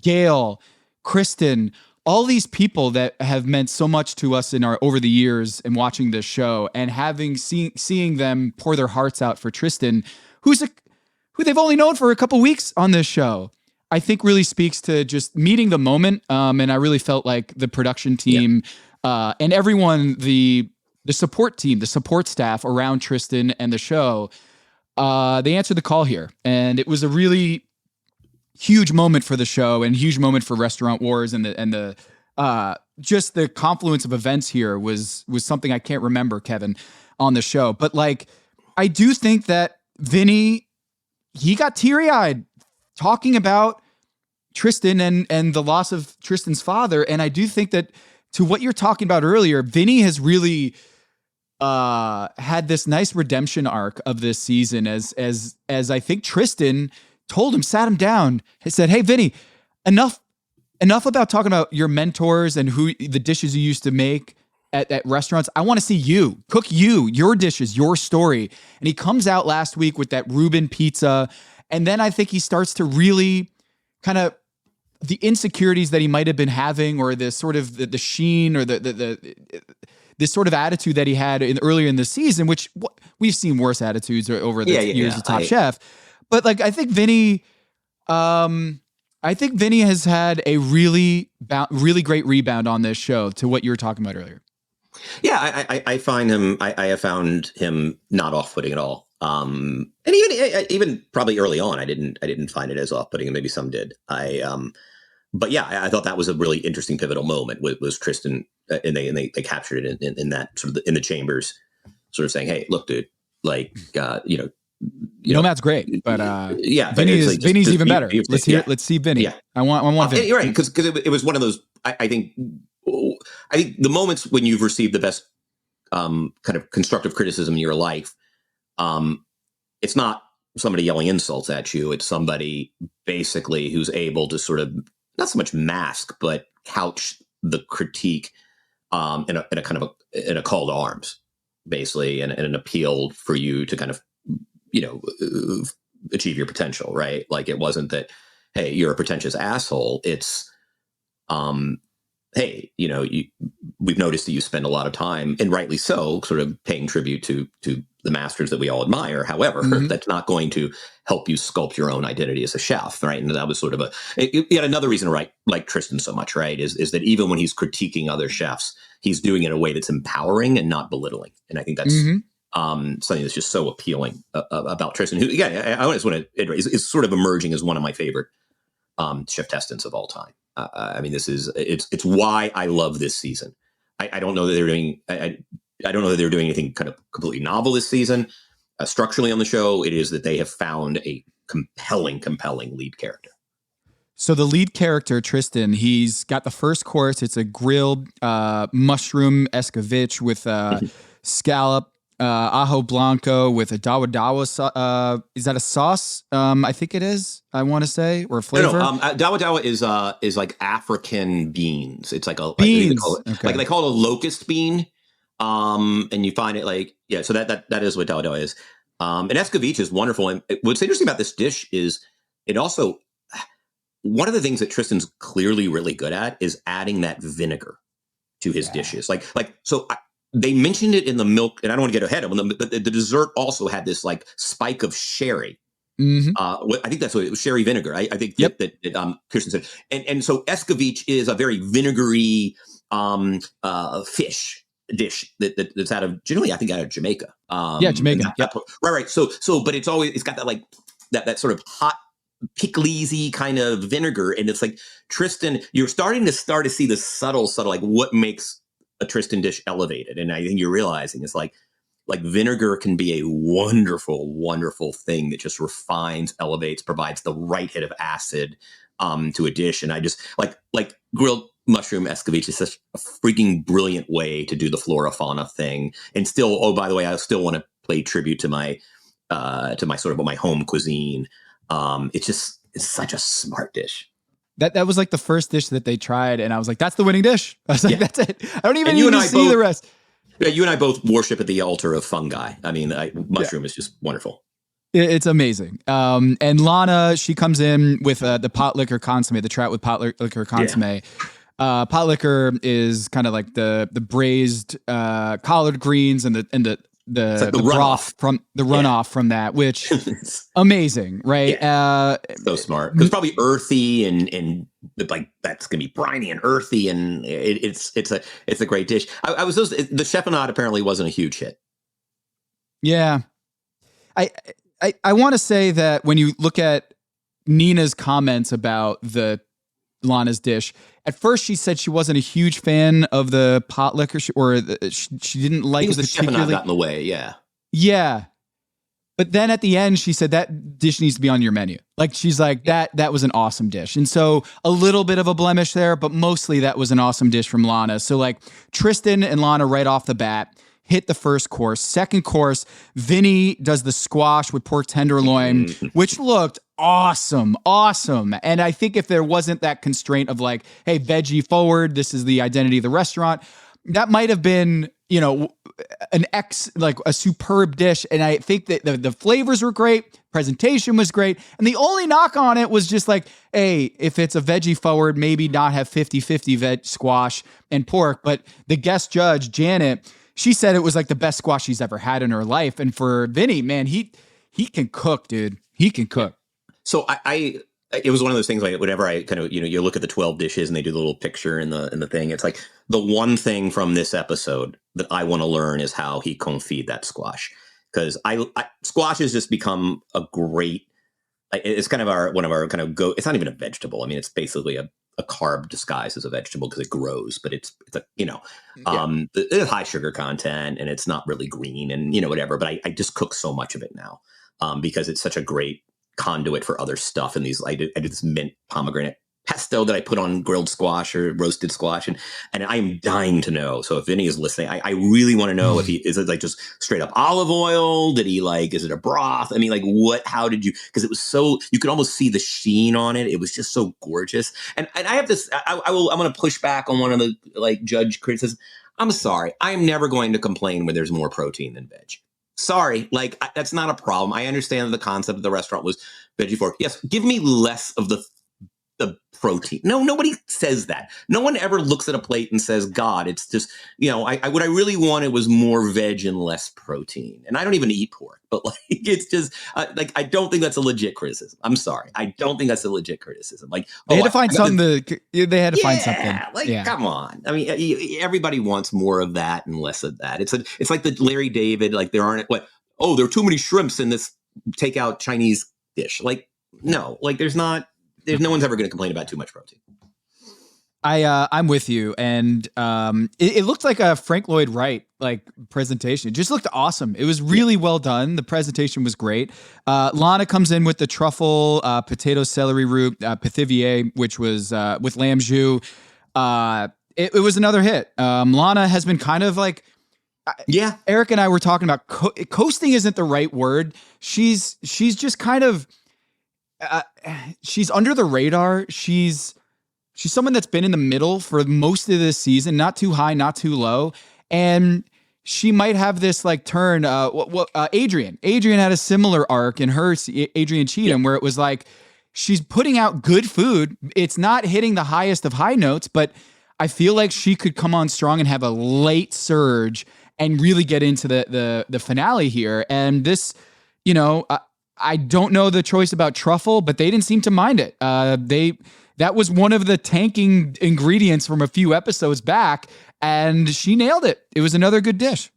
Gail, Kristen, all these people that have meant so much to us over the years and watching this show, and seeing them pour their hearts out for Tristen, who they've only known for a couple weeks on this show, I think really speaks to just meeting the moment. And I really felt like the production team and everyone, the support team, the support staff around Tristen and the show, they answered the call here. And it was a really huge moment for the show and huge moment for Restaurant Wars, and just the confluence of events here was something I can't remember, Kevin, on the show. But like, I do think that Vinny, he got teary-eyed talking about Tristen and the loss of Tristen's father. And I do think that, to what you're talking about earlier, Vinny has really had this nice redemption arc of this season as I think Tristen told him, sat him down, and said, "Hey, Vinny, enough about talking about your mentors and the dishes you used to make at restaurants. I want to see you cook your dishes, your story." And he comes out last week with that Reuben pizza. And then I think he starts to really kind of the insecurities that he might have been having, or the sort of the sheen, or this sort of attitude that he had earlier in the season, which we've seen worse attitudes over the years of Top Chef. But like, I think Vinny has had a really great rebound on this show, to what you were talking about earlier. Yeah, I find him. I have found him not off-putting at all. And even probably early on, I didn't find it as off-putting, and maybe some did. But yeah, I thought that was a really interesting pivotal moment. Was Tristen, and they captured it in that sort of in the chambers, sort of saying, "Hey, look, dude, like Nomad's great, but Vinny's even better. Let's see Vinny. Yeah. I want Vinny. You're right, because it was one of those. I think the moments when you've received the best kind of constructive criticism in your life, it's not somebody yelling insults at you. It's somebody basically who's able to sort of not so much mask, but couch the critique in a kind of in a call to arms, basically, and an appeal for you to kind of, achieve your potential, right? Like, it wasn't that, hey, you're a pretentious asshole. It's, hey, we've noticed that you spend a lot of time, and rightly so, sort of paying tribute to the masters that we all admire. However, that's not going to help you sculpt your own identity as a chef, right? And that was sort of yet another reason to like Tristen so much, right? Is that even when he's critiquing other chefs, he's doing it in a way that's empowering and not belittling. And I think that's something that's just so appealing about Tristen, who, again, I just want to iterate, is sort of emerging as one of my favorite chef testants of all time. I mean, it's why I love this season. I don't know that they're doing. I don't know that they're doing anything kind of completely novel this season. Structurally on the show, it is that they have found a compelling lead character. So the lead character, Tristen, he's got the first course. It's a grilled mushroom escovitch with scallop, ajo blanco with a dawa dawa. Is that a sauce? I think it is. I want to say, or a flavor. No, dawa dawa is like African beans. It's like a beans. Like they call it a locust bean. And you find it so that is what dawa dawa is. And escovitch is wonderful. And what's interesting about this dish is it also, one of the things that Tristan's clearly really good at is adding that vinegar to his dishes. They mentioned it in the milk, and I don't want to get ahead of them, but the dessert also had this like spike of sherry. I think that's what it was, sherry vinegar. I think that Tristen said. And so escovitch is a very vinegary fish dish that's generally, I think, out of Jamaica. Jamaica. Right. So, but it's got that like that sort of hot, pickly kind of vinegar, and it's like Tristen, you're starting to see the subtle, like what makes a Tristen dish elevated, and I think you're realizing it's like vinegar can be a wonderful thing that just refines, elevates, provides the right hit of acid to a dish, and I just like grilled mushroom escovitch is such a freaking brilliant way to do the flora fauna thing, and still, oh, by the way, I still want to pay tribute to my sort of my home cuisine. It's such a smart dish. That was like the first dish that they tried, and I was like, that's the winning dish. I was like, that's it. I don't even need to see the rest. Yeah, you and I both worship at the altar of fungi. I mean, mushroom is just wonderful. It's amazing. And Lana, she comes in with the pot liquor consomme, the trout with pot liquor consomme. Pot liquor is kind of like the braised collard greens and the broth from the runoff from that, which amazing, right? So smart, because probably earthy and like that's gonna be briny and earthy, and it's a great dish. The chiffonade apparently wasn't a huge hit. Yeah, I want to say that when you look at Nina's comments about the Lana's dish, at first she said she wasn't a huge fan of the pot liquor, she didn't like it. The chiffonade got in the way, yeah. But then at the end, she said that dish needs to be on your menu. Like, she's like, that was an awesome dish. And so a little bit of a blemish there, but mostly that was an awesome dish from Lana. So like Tristen and Lana right off the bat hit the first course. Second course, Vinny does the squash with pork tenderloin, which looked awesome. And I think if there wasn't that constraint of like, hey, veggie forward, this is the identity of the restaurant, that might have been, like a superb dish. And I think that the flavors were great. Presentation was great. And the only knock on it was just like, hey, if it's a veggie forward, maybe not have 50-50 veg squash and pork. But the guest judge, Janet, she said it was like the best squash she's ever had in her life. And for Vinny, man, he can cook, dude. He can cook. So it was one of those things like whenever I kind of, you look at the 12 dishes and they do the little picture in the thing. It's like the one thing from this episode that I want to learn is how he confit that squash. Because squash has just become a great, it's kind of one of our kind of it's not even a vegetable. I mean, it's basically a carb disguised as a vegetable because it grows, but it's the high sugar content and it's not really green and, whatever. But I just cook so much of it now because it's such a great conduit for other stuff. And I did this mint pomegranate pesto that I put on grilled squash or roasted squash. And I am dying to know. So if Vinny is listening, I really want to know if is it like just straight up olive oil? Did he is it a broth? I mean, how did you, because it was so, you could almost see the sheen on it. It was just so gorgeous. And I have this, I'm going to push back on one of the judge criticism. I'm sorry. I'm never going to complain when there's more protein than veg. Sorry. That's not a problem. I understand that the concept of the restaurant was veggie fork. Yes. Give me less of the protein. No, nobody says that. No one ever looks at a plate and says, God, it's just, what I really wanted was more veg and less protein. And I don't even eat pork, but it's just I don't think that's a legit criticism. I'm sorry. I don't think that's a legit criticism. They had to find something. They had to find something. Come on. I mean, everybody wants more of that and less of that. It's like the Larry David, there aren't there are too many shrimps in this takeout Chinese dish. No, there's not. There's no one's ever going to complain about too much protein. I'm with you, and it looked like a Frank Lloyd Wright presentation. It just looked awesome. It was really well done. The presentation was great. Lana comes in with the truffle potato celery root pithivier, which was with lamb jus. It was another hit. Lana has been kind of Eric and I were talking about coasting isn't the right word. She's just kind of. She's under the radar. She's someone that's been in the middle for most of this season, not too high, not too low. And she might have this turn. Adrian had a similar arc in her Adrian Cheatham, where it was she's putting out good food. It's not hitting the highest of high notes, but I feel like she could come on strong and have a late surge and really get into the finale here. And this, I don't know the choice about truffle, but they didn't seem to mind it. That was one of the tanking ingredients from a few episodes back, and she nailed it. It was another good dish.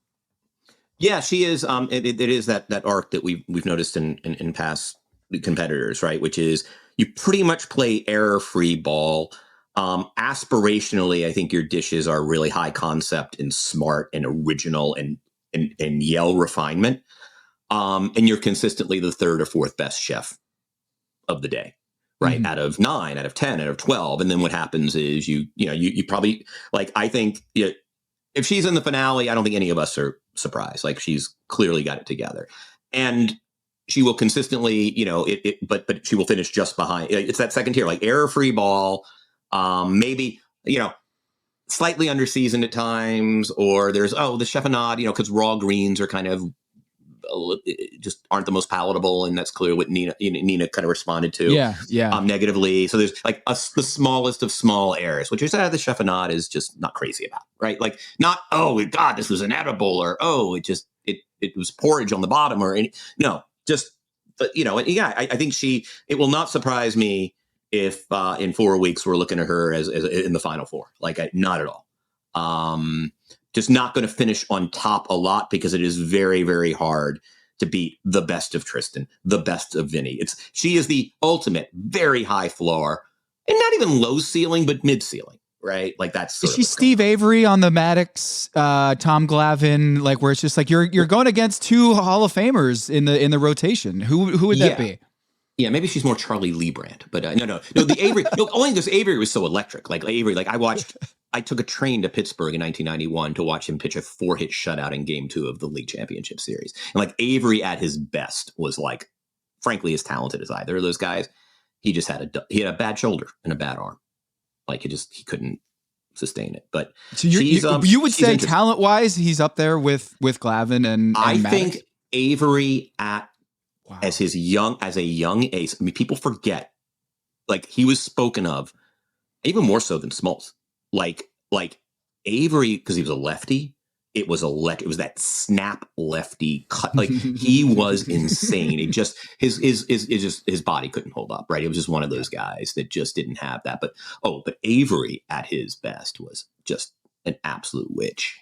Yeah, she is. It is that arc that we've noticed in past competitors, right? Which is you pretty much play error-free ball. Aspirationally, I think your dishes are really high concept and smart and original and yell refinement. And you're consistently the third or fourth best chef of the day, right? Mm-hmm. Out of 9, out of 10, out of 12. And then what happens is you probably I think if she's in the finale, I don't think any of us are surprised. She's clearly got it together, and she will consistently, but she will finish just behind. It's that second tier, error-free ball, maybe, slightly under-seasoned at times, or there's, the chiffonade, because raw greens are kind of just aren't the most palatable, and that's clear what Nina kind of responded to negatively. So there's the smallest of small errors, which is the chiffonade is just not crazy about, right? Not, oh God, this was inedible, or it was porridge on the bottom, or I think it will not surprise me if in 4 weeks we're looking at her as in the final four. Not at all. Just not going to finish on top a lot, because it is very, very hard to beat the best of Tristen, the best of Vinny. She is the ultimate very high floor, and not even low ceiling, but mid ceiling, right? That's is she Steve Avery on the Maddox, Tom Glavine, where it's just you're going against two Hall of Famers in the rotation. Who would that be? Yeah, maybe she's more Charlie Lebrand, but no. The Avery, only because Avery was so electric. Avery, I took a train to Pittsburgh in 1991 to watch him pitch a 4-hit shutout in Game 2 of the League Championship Series. And Avery at his best was frankly, as talented as either of those guys. He just had a bad shoulder and a bad arm. He couldn't sustain it. But so you would say talent wise, he's up there with Glavine and I Maddox? think Avery as a young ace. I mean, people forget, he was spoken of even more so than Smoltz. Avery, because he was a lefty, it was that snap lefty cut. He was insane. It just his body couldn't hold up, right? It was just one of those guys that just didn't have that. But Avery at his best was just an absolute witch.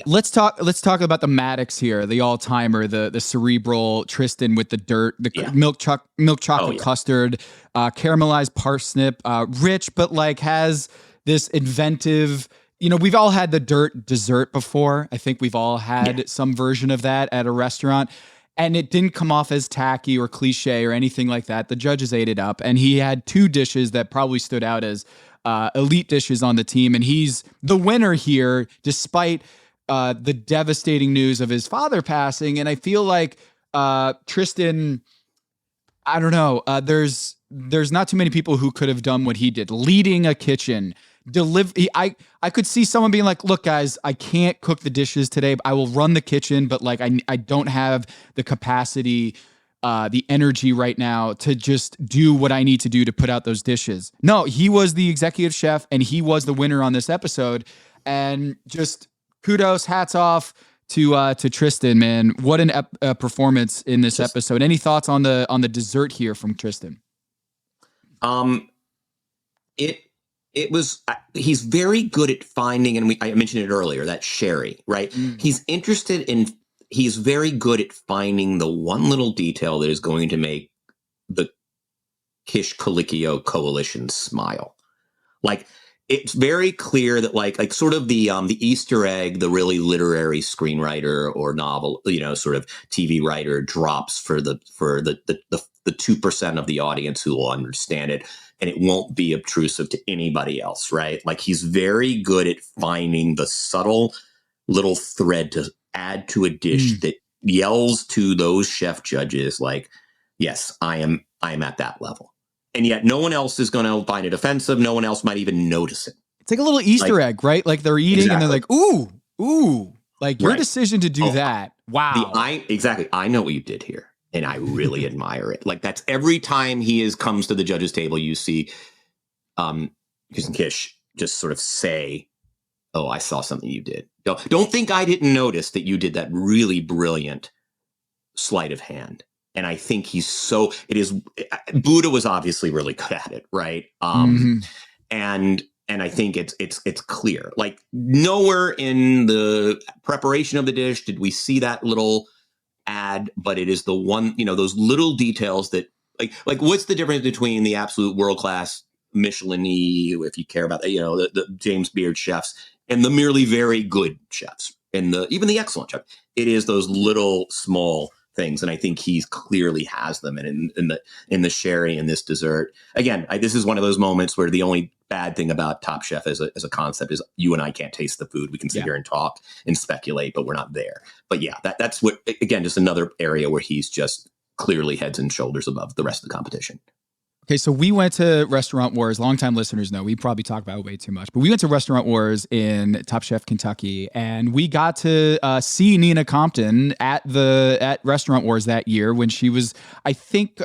Let's talk about the Maddox here, the all-timer, the cerebral Tristen with the dirt, milk chocolate custard, caramelized parsnip, rich, but has this inventive, we've all had the dirt dessert before. I think we've all had some version of that at a restaurant. and it didn't come off as tacky or cliche or anything like that. The judges ate it up, and he had 2 dishes that probably stood out as elite dishes on the team, and he's the winner here, despite the devastating news of his father passing. And I feel like Tristen, I don't know, there's not too many people who could have done what he did, leading a kitchen. I could see someone being like, look, guys, I can't cook the dishes today. I will run the kitchen, but like I don't have the capacity, the energy right now to just do what I need to do to put out those dishes. No, he was the executive chef, and he was the winner on this episode. And just kudos, hats off to Tristen, man. What an performance in this episode. Any thoughts on the dessert here from Tristen? It was, he's very good at finding, and I mentioned it earlier, that sherry, right? He's very good at finding the one little detail that is going to make the Kish Colicchio coalition smile. Like, it's very clear that like sort of the Easter egg, the really literary screenwriter or novel, sort of TV writer drops for the 2% of the audience who will understand it, and it won't be obtrusive to anybody else, right? Like, he's very good at finding the subtle little thread to add to a dish that yells to those chef judges like, yes, I am at that level. And yet no one else is going to find it offensive. No one else might even notice it. It's like a little Easter egg, right? Like they're eating and they're like, ooh, like your decision to do that. Wow. Exactly. I know what you did here, and I really admire it. Like, that's every time he comes to the judges table, you see Kish just sort of say, oh, I saw something you did. Don't think I didn't notice that you did that really brilliant sleight of hand. And I think Buddha was obviously really good at it, right? And I think it's clear. Like, nowhere in the preparation of the dish did we see that little ad, but it is the one, those little details that like what's the difference between the absolute world-class Michelin-y, if you care about the James Beard chefs, and the merely very good chefs, and even the excellent chef? It is those little small things, and I think he clearly has them. And in the sherry and this dessert, again, this is one of those moments where the only bad thing about Top Chef as a concept is you and I can't taste the food. We can sit here and talk and speculate, but we're not there. But yeah, that's what, again, just another area where he's just clearly heads and shoulders above the rest of the competition. Okay, so we went to Restaurant Wars. Longtime listeners know we probably talk about it way too much, but we went to Restaurant Wars in Top Chef Kentucky, and we got to see Nina Compton at Restaurant Wars that year when she was, I think,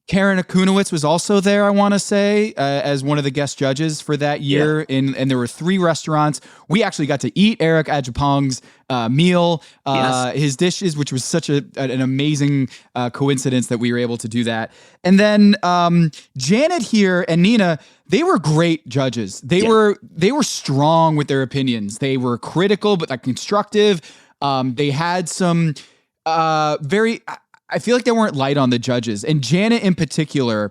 Karen Akunowitz was also there, I want to say, as one of the guest judges for that year. Yeah. And there were 3 restaurants. We actually got to eat Eric Adjepong's meal, his dishes, which was such an amazing coincidence that we were able to do that. And then Janet here and Nina, they were great judges. They were strong with their opinions. They were critical, but like constructive. They had some I feel like they weren't light on the judges. And Janet in particular,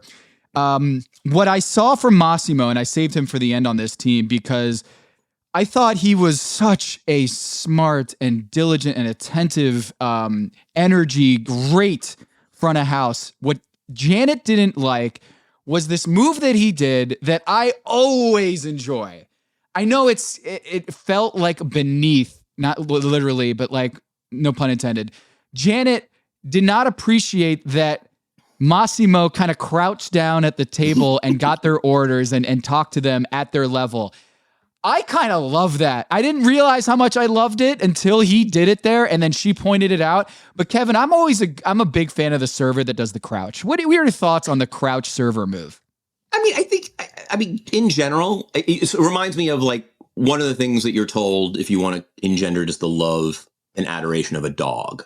what I saw from Massimo, and I saved him for the end on this team because I thought he was such a smart and diligent and attentive energy, great front of house. What Janet didn't like was this move that he did that I always enjoy. I know it felt like beneath, not literally, but like, no pun intended. Janet did not appreciate that Massimo kind of crouched down at the table and got their orders and talked to them at their level. I kind of love that. I didn't realize how much I loved it until he did it there, and then she pointed it out. But Kevin, I'm a big fan of the server that does the crouch. What are your thoughts on the crouch server move? I mean, in general, it reminds me of like one of the things that you're told if you want to engender just the love and adoration of a dog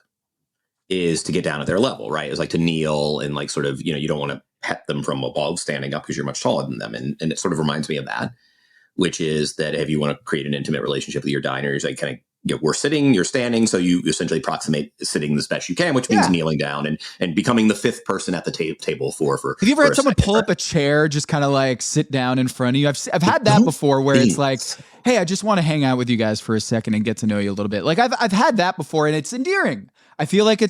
is to get down at their level, right? It's like to kneel and like sort of, you don't want to pet them from above standing up because you're much taller than them. And it sort of reminds me of that, which is that if you want to create an intimate relationship with your diners, like kind of we're sitting, you're standing. So you essentially approximate sitting as best you can, which means kneeling down and becoming the fifth person at the table for. Have you ever had someone pull up a chair, just kind of like sit down in front of you? I've had that before where it's like, hey, I just want to hang out with you guys for a second and get to know you a little bit. Like I've had that before, and it's endearing. I feel like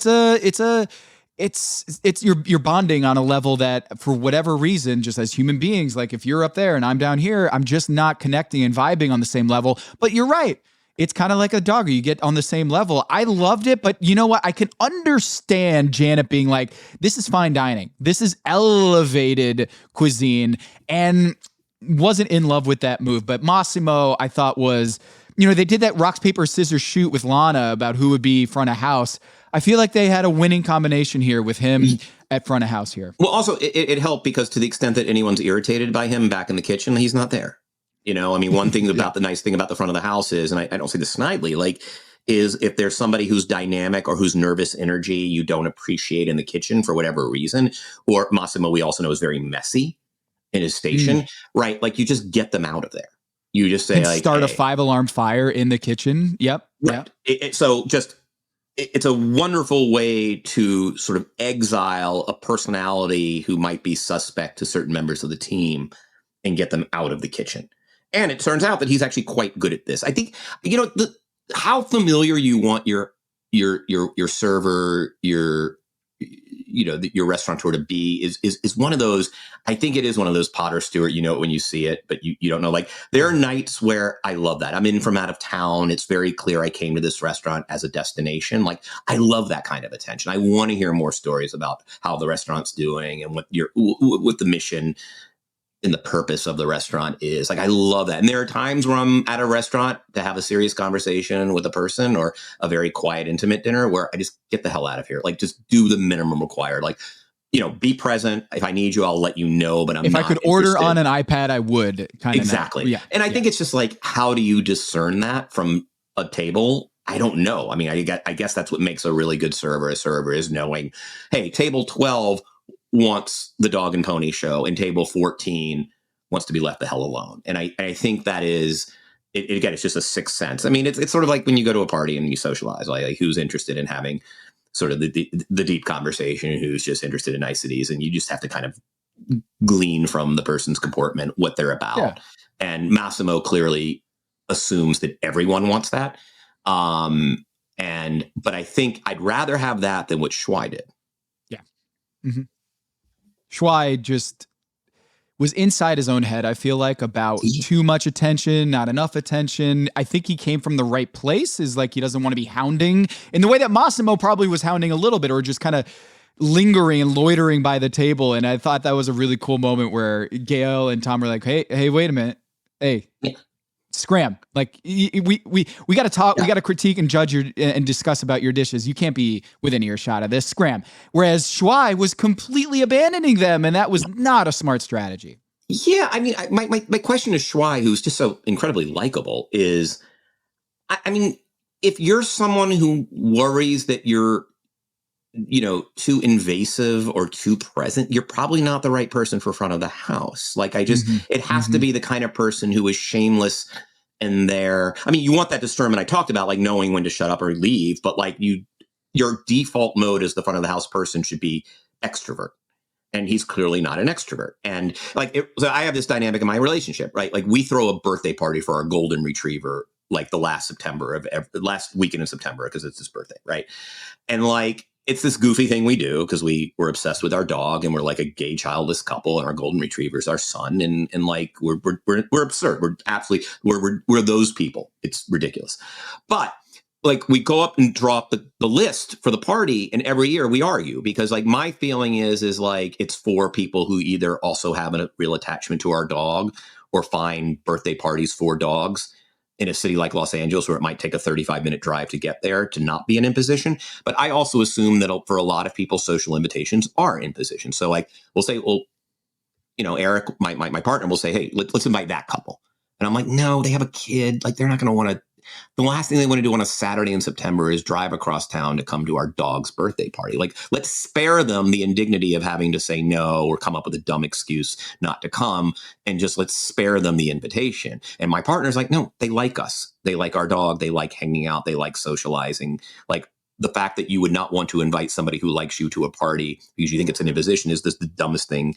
you're bonding on a level that for whatever reason, just as human beings, like if you're up there and I'm down here, I'm just not connecting and vibing on the same level. But you're right. It's kind of like a dog. You get on the same level. I loved it, but you know what? I can understand Janet being like, this is fine dining. This is elevated cuisine, and wasn't in love with that move. But Massimo, I thought was, they did that rock, paper, scissors shoot with Lana about who would be front of house. I feel like they had a winning combination here with him at front of house here. Well, also it helped because to the extent that anyone's irritated by him back in the kitchen, he's not there. One thing about the nice thing about the front of the house is, and I don't say this snidely, like, is if there's somebody who's dynamic or whose nervous energy you don't appreciate in the kitchen for whatever reason, or Massimo, we also know, is very messy in his station, right? Like, you just get them out of there. You just say, like, start a 5-alarm fire in the kitchen. Yep. Right. Yep. It's a wonderful way to sort of exile a personality who might be suspect to certain members of the team and get them out of the kitchen. And it turns out that he's actually quite good at this. I think, how familiar you want your server, your restaurateur to be is one of those. I think it is one of those Potter Stewart, when you see it, but you don't know. Like, there are nights where I love that. I'm in from out of town. It's very clear I came to this restaurant as a destination. Like, I love that kind of attention. I want to hear more stories about how the restaurant's doing and what the mission and the purpose of the restaurant is. Like, I love that. And there are times where I'm at a restaurant to have a serious conversation with a person, or a very quiet, intimate dinner, where I just get the hell out of here. Like, just do the minimum required. Like, be present. If I need you, I'll let you know, but if I could order on an iPad, I would. Exactly. Yeah. And I think it's just like, how do you discern that from a table? I don't know. I mean, I guess that's what makes a really good server. A server is knowing, hey, table 12 wants the dog and pony show, and table 14 wants to be left the hell alone. And I think that is, again, it's just a sixth sense. I mean, it's sort of like when you go to a party and you socialize, like who's interested in having sort of the deep conversation, who's just interested in niceties, and you just have to kind of glean from the person's comportment what they're about. Yeah. And Massimo clearly assumes that everyone wants that. But I think I'd rather have that than what Schwei did. Yeah. Mm-hmm. Schwei just was inside his own head, I feel like, about too much attention, not enough attention. I think he came from the right place, is like he doesn't want to be hounding in the way that Massimo probably was hounding a little bit, or just kind of lingering and loitering by the table. And I thought that was a really cool moment where Gail and Tom were like, hey, wait a minute. Hey, scram. Like, we got to talk. Yeah. We got to critique and judge and discuss about your dishes. You can't be within earshot of this. Scram. Whereas Schwei was completely abandoning them, and that was not a smart strategy. Yeah, I mean, my question to Schwei, who's just so incredibly likable, is, I mean, if you're someone who worries that you're, too invasive or too present, you're probably not the right person for front of the house. Like, it has to be the kind of person who is shameless and you want that discernment I talked about, like knowing when to shut up or leave, but like your default mode as the front of the house person should be extrovert. And he's clearly not an extrovert. And so I have this dynamic in my relationship, right? Like, we throw a birthday party for our golden retriever, like the last weekend in September, because it's his birthday. Right. And like, it's this goofy thing we do because we're obsessed with our dog, and we're like a gay childless couple, and our golden retriever's our son. And like, we're absurd. We're absolutely, we're those people. It's ridiculous. But like, we go up and draw up the list for the party, and every year we argue, because like, my feeling is like, it's for people who either also have a real attachment to our dog, or find birthday parties for dogs in a city like Los Angeles, where it might take a 35-minute drive to get there, to not be an imposition. But I also assume that for a lot of people, social invitations are impositions. So like, we'll say, well, Eric, my partner will say, hey, let's invite that couple. And I'm like, no, they have a kid. Like, they're not going to want to. The last thing they want to do on a Saturday in September is drive across town to come to our dog's birthday party. Like, let's spare them the indignity of having to say no or come up with a dumb excuse not to come, and just let's spare them the invitation. And my partner's like, no, they like us. They like our dog. They like hanging out. They like socializing. Like, the fact that you would not want to invite somebody who likes you to a party because you think it's an imposition is the dumbest thing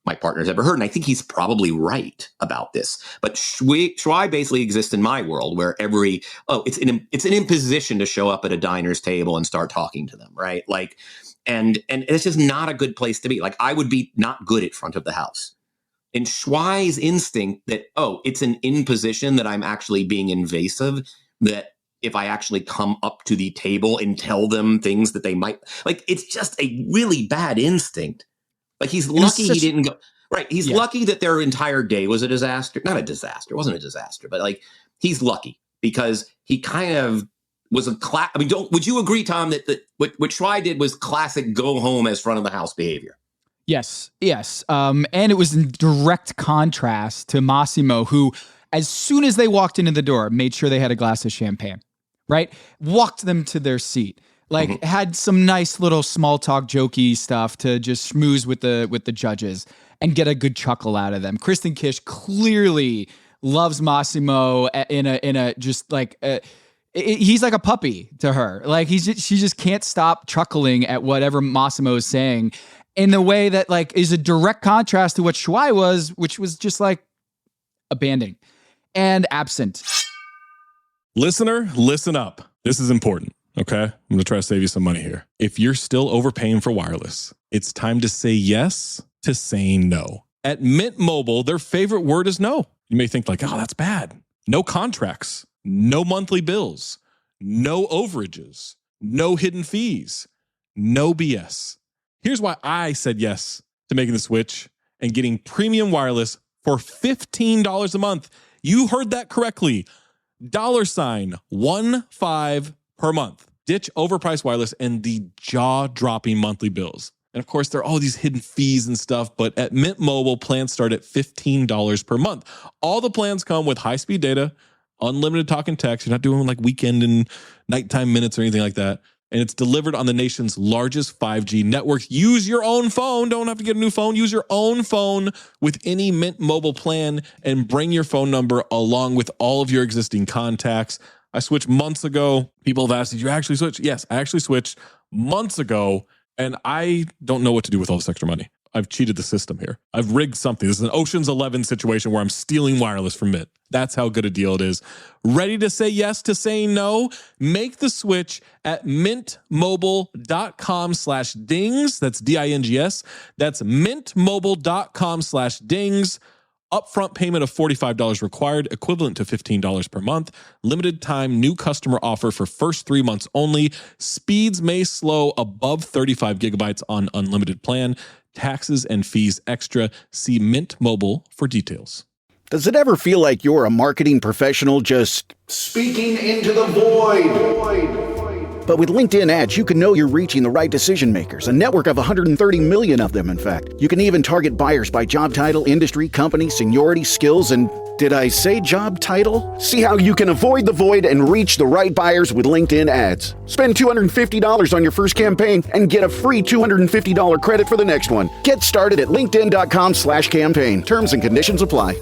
my partner's ever heard. And I think he's probably right about this. But Shui basically exists in my world where it's an imposition to show up at a diner's table and start talking to them, right? Like, and it's just not a good place to be. Like, I would be not good at front of the house. And Shui's instinct that, it's an imposition, that I'm actually being invasive, that if I actually come up to the table and tell them things that they might, like, it's just a really bad instinct. Like, he's lucky he didn't go. Right. He's lucky that their entire day was a disaster. Not a disaster. It wasn't a disaster, but like, he's lucky because he kind of was would you agree, Tom, that what Shui did was classic go home as front of the house behavior? Yes. And it was in direct contrast to Massimo, who, as soon as they walked into the door, made sure they had a glass of champagne, right? Walked them to their seat. Like, had some nice little small talk, jokey stuff to just schmooze with the judges and get a good chuckle out of them. Kristen Kish clearly loves Massimo in a just like he's like a puppy to her. Like, she just can't stop chuckling at whatever Massimo is saying in the way that like is a direct contrast to what Shui was, which was just like abandoning and absent. Listener, listen up. This is important. Okay, I'm going to try to save you some money here. If you're still overpaying for wireless, it's time to say yes to saying no. At Mint Mobile, their favorite word is no. You may think like, that's bad. No contracts, no monthly bills, no overages, no hidden fees, no BS. Here's why I said yes to making the switch and getting premium wireless for $15 a month. You heard that correctly. $15 per month. Ditch overpriced wireless and the jaw-dropping monthly bills. And of course, there are all these hidden fees and stuff, but at Mint Mobile, plans start at $15 per month. All the plans come with high-speed data, unlimited talk and text. You're not doing like weekend and nighttime minutes or anything like that. And it's delivered on the nation's largest 5G network. Use your own phone. Don't have to get a new phone. Use your own phone with any Mint Mobile plan and bring your phone number along with all of your existing contacts. I switched months ago. People have asked, did you actually switch? Yes, I actually switched months ago, and I don't know what to do with all this extra money. I've cheated the system here. I've rigged something. This is an Ocean's 11 situation where I'm stealing wireless from Mint. That's how good a deal it is. Ready to say yes to saying no? Make the switch at mintmobile.com/dings. That's DINGS. That's mintmobile.com/dings. Upfront payment of $45 required, equivalent to $15 per month. Limited time new customer offer for first 3 months only. Speeds may slow above 35 gigabytes on unlimited plan. Taxes and fees extra. See Mint Mobile for details. Does it ever feel like you're a marketing professional just speaking into the void? But with LinkedIn ads, you can know you're reaching the right decision makers, a network of 130 million of them, in fact. You can even target buyers by job title, industry, company, seniority, skills, and did I say job title? See how you can avoid the void and reach the right buyers with LinkedIn ads. Spend $250 on your first campaign and get a free $250 credit for the next one. Get started at linkedin.com/campaign. Terms and conditions apply.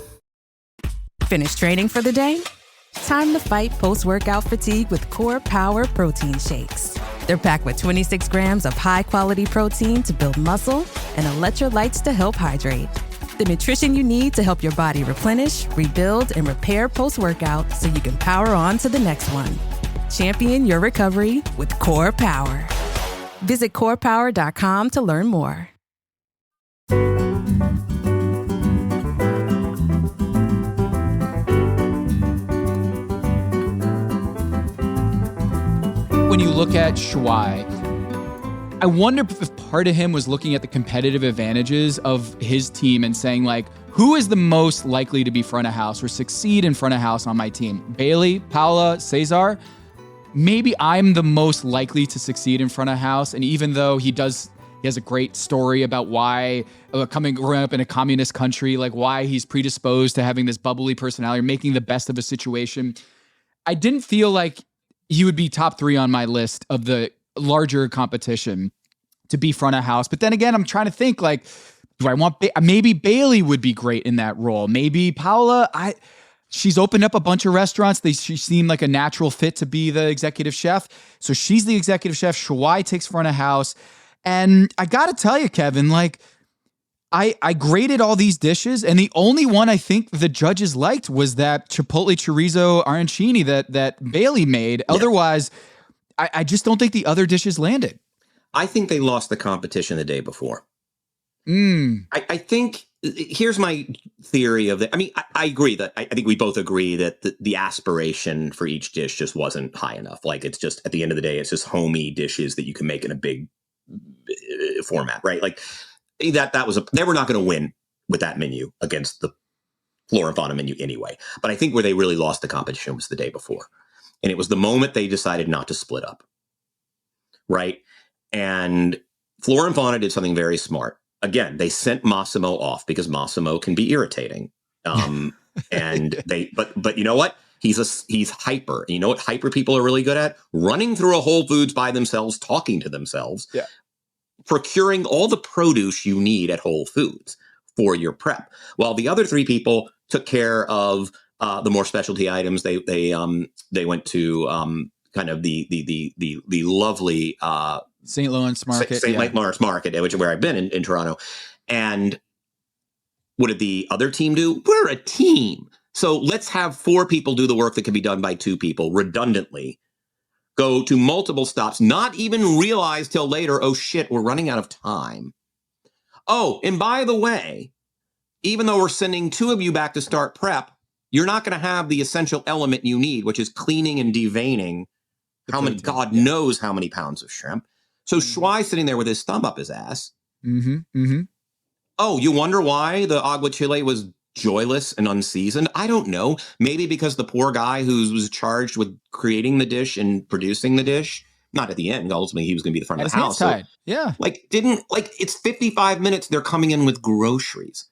Finished training for the day? Time to fight post-workout fatigue with Core Power Protein Shakes. They're packed with 26 grams of high-quality protein to build muscle and electrolytes to help hydrate. The nutrition you need to help your body replenish, rebuild, and repair post-workout so you can power on to the next one. Champion your recovery with Core Power. Visit corepower.com to learn more. When you look at Shui, I wonder if part of him was looking at the competitive advantages of his team and saying, like, who is the most likely to be front of house or succeed in front of house on my team? Bailey, Paula, Cesar? Maybe I'm the most likely to succeed in front of house. And even though he has a great story about why growing up in a communist country, like why he's predisposed to having this bubbly personality, or making the best of a situation. I didn't feel like he would be top 3 on my list of the larger competition to be front of house. But then again, I'm trying to think, like, do I want maybe Bailey would be great in that role. Maybe Paula. She's opened up a bunch of restaurants. She seemed like a natural fit to be the executive chef. So she's the executive chef. Shawai takes front of house. And I got to tell you, Kevin, like, I graded all these dishes, and the only one I think the judges liked was that Chipotle chorizo arancini that Bailey made. Yeah. Otherwise, I just don't think the other dishes landed. I think they lost the competition the day before. I think here's my theory of it. I mean, I agree that I think we both agree that the aspiration for each dish just wasn't high enough. Like, it's just, at the end of the day, it's just homey dishes that you can make in a big format, right? Like, they were not going to win with that menu against the Flora and Fauna menu anyway. But I think where they really lost the competition was the day before. And it was the moment they decided not to split up. Right. And Flora and Fauna did something very smart. Again, they sent Massimo off because Massimo can be irritating. And but you know what? He's hyper. And you know what hyper people are really good at? Running through a Whole Foods by themselves, talking to themselves. Yeah. Procuring all the produce you need at Whole Foods for your prep, while the other 3 people took care of the more specialty items. They went to kind of the lovely St. Lawrence Market, St. Lawrence Market, which is where I've been in Toronto. And what did the other team do? We're a team, so let's have 4 people do the work that can be done by 2 people redundantly. Go to multiple stops, not even realize till later, oh shit, we're running out of time. Oh, and by the way, even though we're sending 2 of you back to start prep, you're not going to have the essential element you need, which is cleaning and deveining God knows how many pounds of shrimp. So Shawai's sitting there with his thumb up his ass. Oh, you wonder why the aguachile was joyless and unseasoned? I don't know. Maybe because the poor guy who was charged with creating the dish and producing the dish, not at the end, ultimately he was going to be the front of the house. So, yeah. It's 55 minutes. They're coming in with groceries.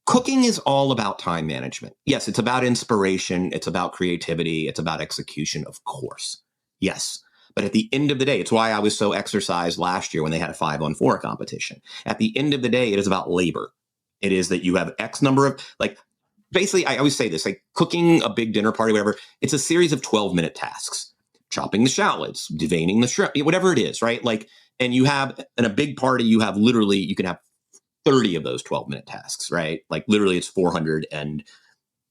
Cooking is all about time management. Yes, it's about inspiration. It's about creativity. It's about execution, of course. Yes. But at the end of the day, it's why I was so exercised last year when they had a 5-on-4 competition. At the end of the day, it is about labor. It is that you have X number of, basically, I always say this, like cooking a big dinner party, whatever, it's a series of 12-minute tasks. Chopping the shallots, deveining the shrimp, whatever it is, right? And you have, in a big party, you have literally, you can have 30 of those 12-minute tasks, right? Like literally it's 400 and,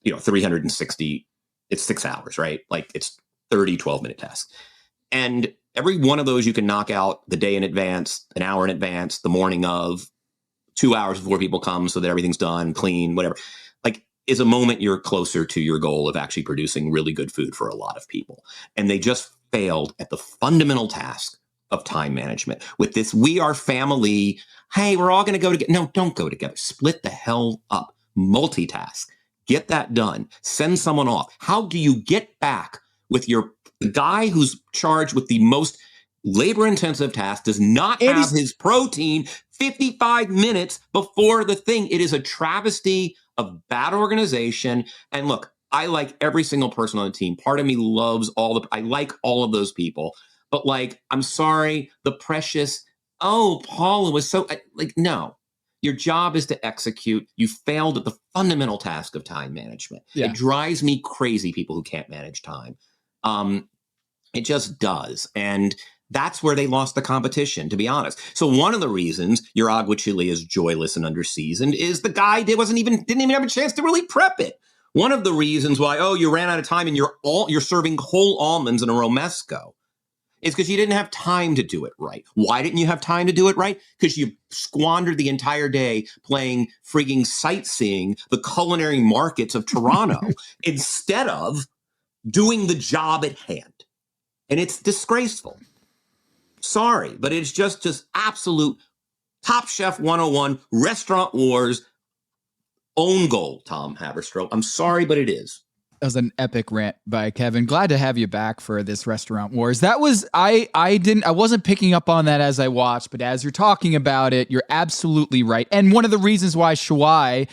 360, it's 6 hours, right? Like it's 30 12-minute tasks. And every one of those you can knock out the day in advance, an hour in advance, the morning of, 2 hours before people come so that everything's done, clean, whatever, is a moment you're closer to your goal of actually producing really good food for a lot of people. And they just failed at the fundamental task of time management. With this, we are family. Hey, we're all going to go together. No, don't go together. Split the hell up. Multitask. Get that done. Send someone off. How do you get back with the guy who's charged with the most labor-intensive task, does not have his protein 55 minutes before the thing? It is a travesty of bad organization. And look, I like every single person on the team. Part of me loves I like all of those people. But I'm sorry, the precious, Paula was so, no. Your job is to execute. You failed at the fundamental task of time management. Yeah. It drives me crazy, people who can't manage time. It just does. And that's where they lost the competition, to be honest. So one of the reasons your aguachile is joyless and underseasoned is the guy didn't even have a chance to really prep it. One of the reasons why, you ran out of time and you're serving whole almonds in a romesco is because you didn't have time to do it right. Why didn't you have time to do it right? Because you squandered the entire day playing frigging sightseeing the culinary markets of Toronto instead of doing the job at hand. And it's disgraceful. Sorry, but it's just absolute Top Chef 101, Restaurant Wars, own goal, Tom Haberstroh. I'm sorry, but it is. That was an epic rant by Kevin. Glad to have you back for this Restaurant Wars. That was, I wasn't picking up on that as I watched, but as you're talking about it, you're absolutely right. And one of the reasons why Shawai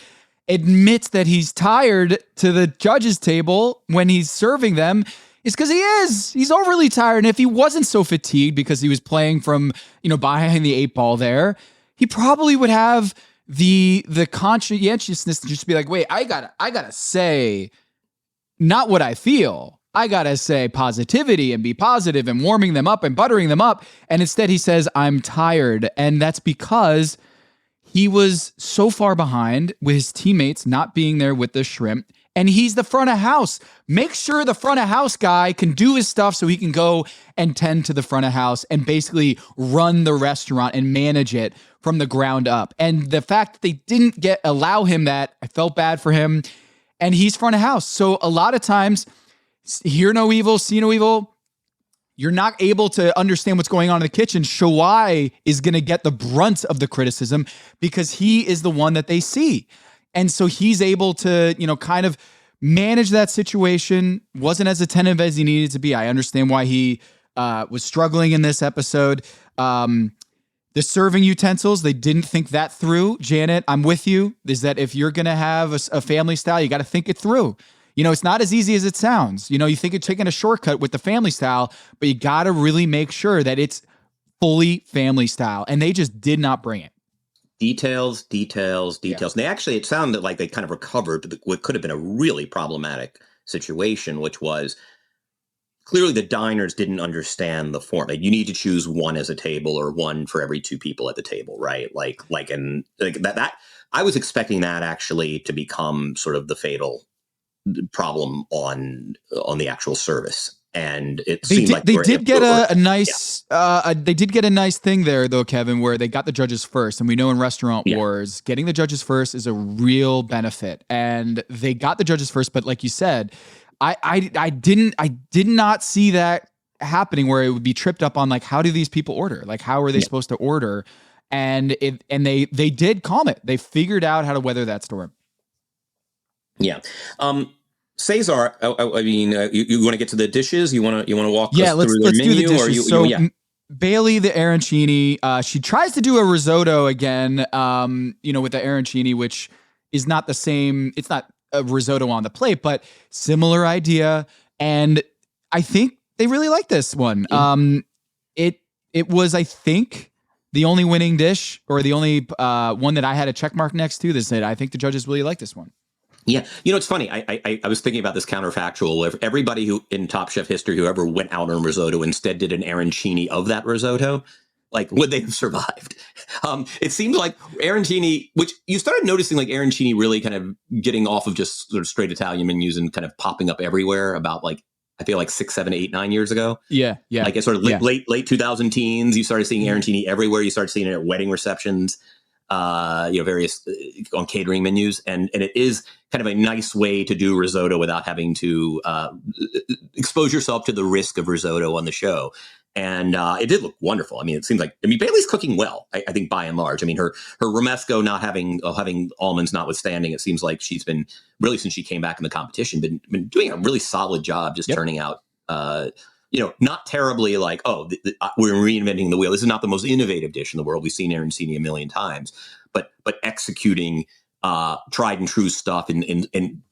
admits that he's tired to the judges table when he's serving them is because he is. He's overly tired. And if he wasn't so fatigued because he was playing from, behind the 8 ball there, he probably would have the conscientiousness to just be like, wait, I gotta say not what I feel. I gotta say positivity and be positive and warming them up and buttering them up. And instead he says, I'm tired. And that's because he was so far behind with his teammates not being there with the shrimp. And he's the front of house. Make sure the front of house guy can do his stuff so he can go and tend to the front of house and basically run the restaurant and manage it from the ground up. And the fact that they didn't allow him that, I felt bad for him. And he's front of house. So a lot of times, hear no evil, see no evil. You're not able to understand what's going on in the kitchen. Shawai is going to get the brunt of the criticism because he is the one that they see. And so he's able to, kind of manage that situation. Wasn't as attentive as he needed to be. I understand why he was struggling in this episode. The serving utensils, they didn't think that through. Janet, I'm with you. Is that if you're going to have a family style, you got to think it through. It's not as easy as it sounds. You think you're taking a shortcut with the family style, but you got to really make sure that it's fully family style. And they just did not bring it. Details. Yeah. And it sounded like they kind of recovered what could have been a really problematic situation, which was clearly the diners didn't understand the form. Like, you need to choose one as a table or one for every 2 people at the table, right? And that I was expecting that actually to become sort of the fatal problem on the actual service. And it seemed like they did get a nice thing there though, Kevin, where they got the judges first. And we know in Restaurant Wars, getting the judges first is a real benefit. And they got the judges first, but like you said, I did not see that happening where it would be tripped up on, like, how do these people order? Like, how are they supposed to order? And they did calm it. They figured out how to weather that storm. Yeah. Cesar, I mean, you want to get to the dishes? You want to walk us through the menu? Do the dishes. Bailey, the arancini, she tries to do a risotto again, with the arancini, which is not the same. It's not a risotto on the plate, but similar idea. And I think they really like this one. It was, I think, the only winning dish, or the only one that I had a check mark next to. That said, I think the judges really like this one. Yeah. It's funny. I was thinking about this counterfactual. If everybody who in Top Chef history, whoever went out on risotto instead did an arancini of that risotto, like, would they have survived? It seemed like arancini, which you started noticing, like, arancini really kind of getting off of just sort of straight Italian menus and kind of popping up everywhere about, like, I feel like 6, 7, 8, 9 years ago. Yeah. Like, it's sort of late 2000 teens. You started seeing arancini everywhere. You started seeing it at wedding receptions. Various on catering menus, and it is kind of a nice way to do risotto without having to expose yourself to the risk of risotto on the show. And it did look wonderful. I mean, it seems like Bailey's cooking well. I think by and large. I mean, her romesco not having almonds notwithstanding, it seems like she's been really, since she came back in the competition, been doing a really solid job just turning out. Not terribly like, we're reinventing the wheel. This is not the most innovative dish in the world. We've seen arancini a million times, but executing tried and true stuff and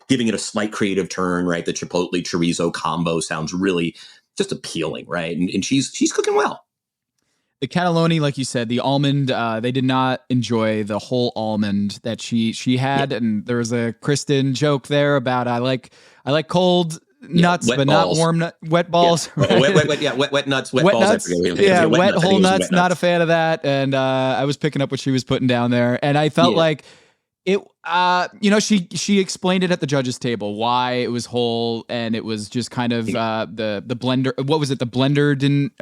giving it a slight creative turn, right? The chipotle chorizo combo sounds really just appealing, right? And she's cooking well. The cannelloni, like you said, the almond, they did not enjoy the whole almond that she had, and there was a Kristen joke there about I like cold nuts, but balls. Not warm wet balls. Yeah. Wet nuts, wet balls. Nuts. I forget. Yeah, wet whole nuts. Not a fan of that. And I was picking up what she was putting down there, and I felt like it. She explained it at the judges' table why it was whole, and it was just kind of the blender. What was it? The blender didn't.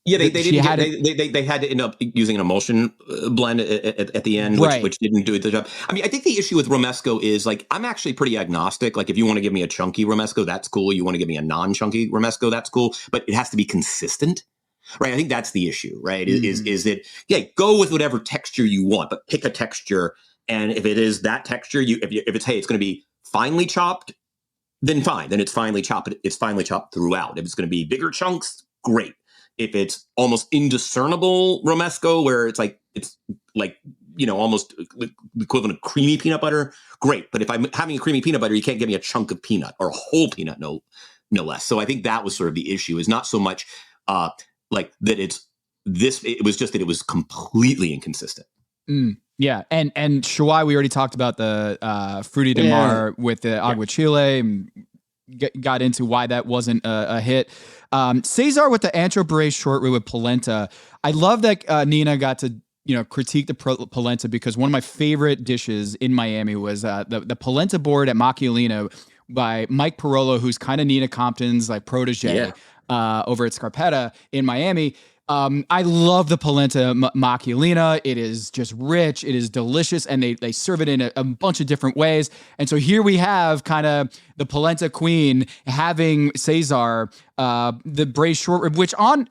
They had to end up using an emulsion blend at the end, which didn't do the job. I mean, I think the issue with romesco is, like, I'm actually pretty agnostic. Like, if you want to give me a chunky romesco, that's cool. You want to give me a non-chunky romesco, that's cool. But it has to be consistent, right? I think that's the issue, right? Is that go with whatever texture you want, but pick a texture. And if it is that texture, if it's it's going to be finely chopped, then fine. Then it's finely chopped. It's finely chopped throughout. If it's going to be bigger chunks, great. If it's almost indiscernible romesco, where it's like almost the equivalent of creamy peanut butter, great. But if I'm having a creamy peanut butter, you can't give me a chunk of peanut or a whole peanut, no less. So I think that was sort of the issue, is not so much like that it was just that it was completely inconsistent. Yeah, and Shawai, we already talked about the Fruity de Mar with the aguachile, and got into why that wasn't a hit. Cesar with the ancho braised short rib with polenta. I love that Nina got to critique the polenta, because one of my favorite dishes in Miami was the polenta board at Macchiolino by Mike Parolo, who's kind of Nina Compton's like protege over at Scarpetta in Miami. I love the polenta macchiolina. It is just rich. It is delicious. And they serve it in a bunch of different ways. And so here we have kind of the polenta queen having Cesar, the braised short rib, which on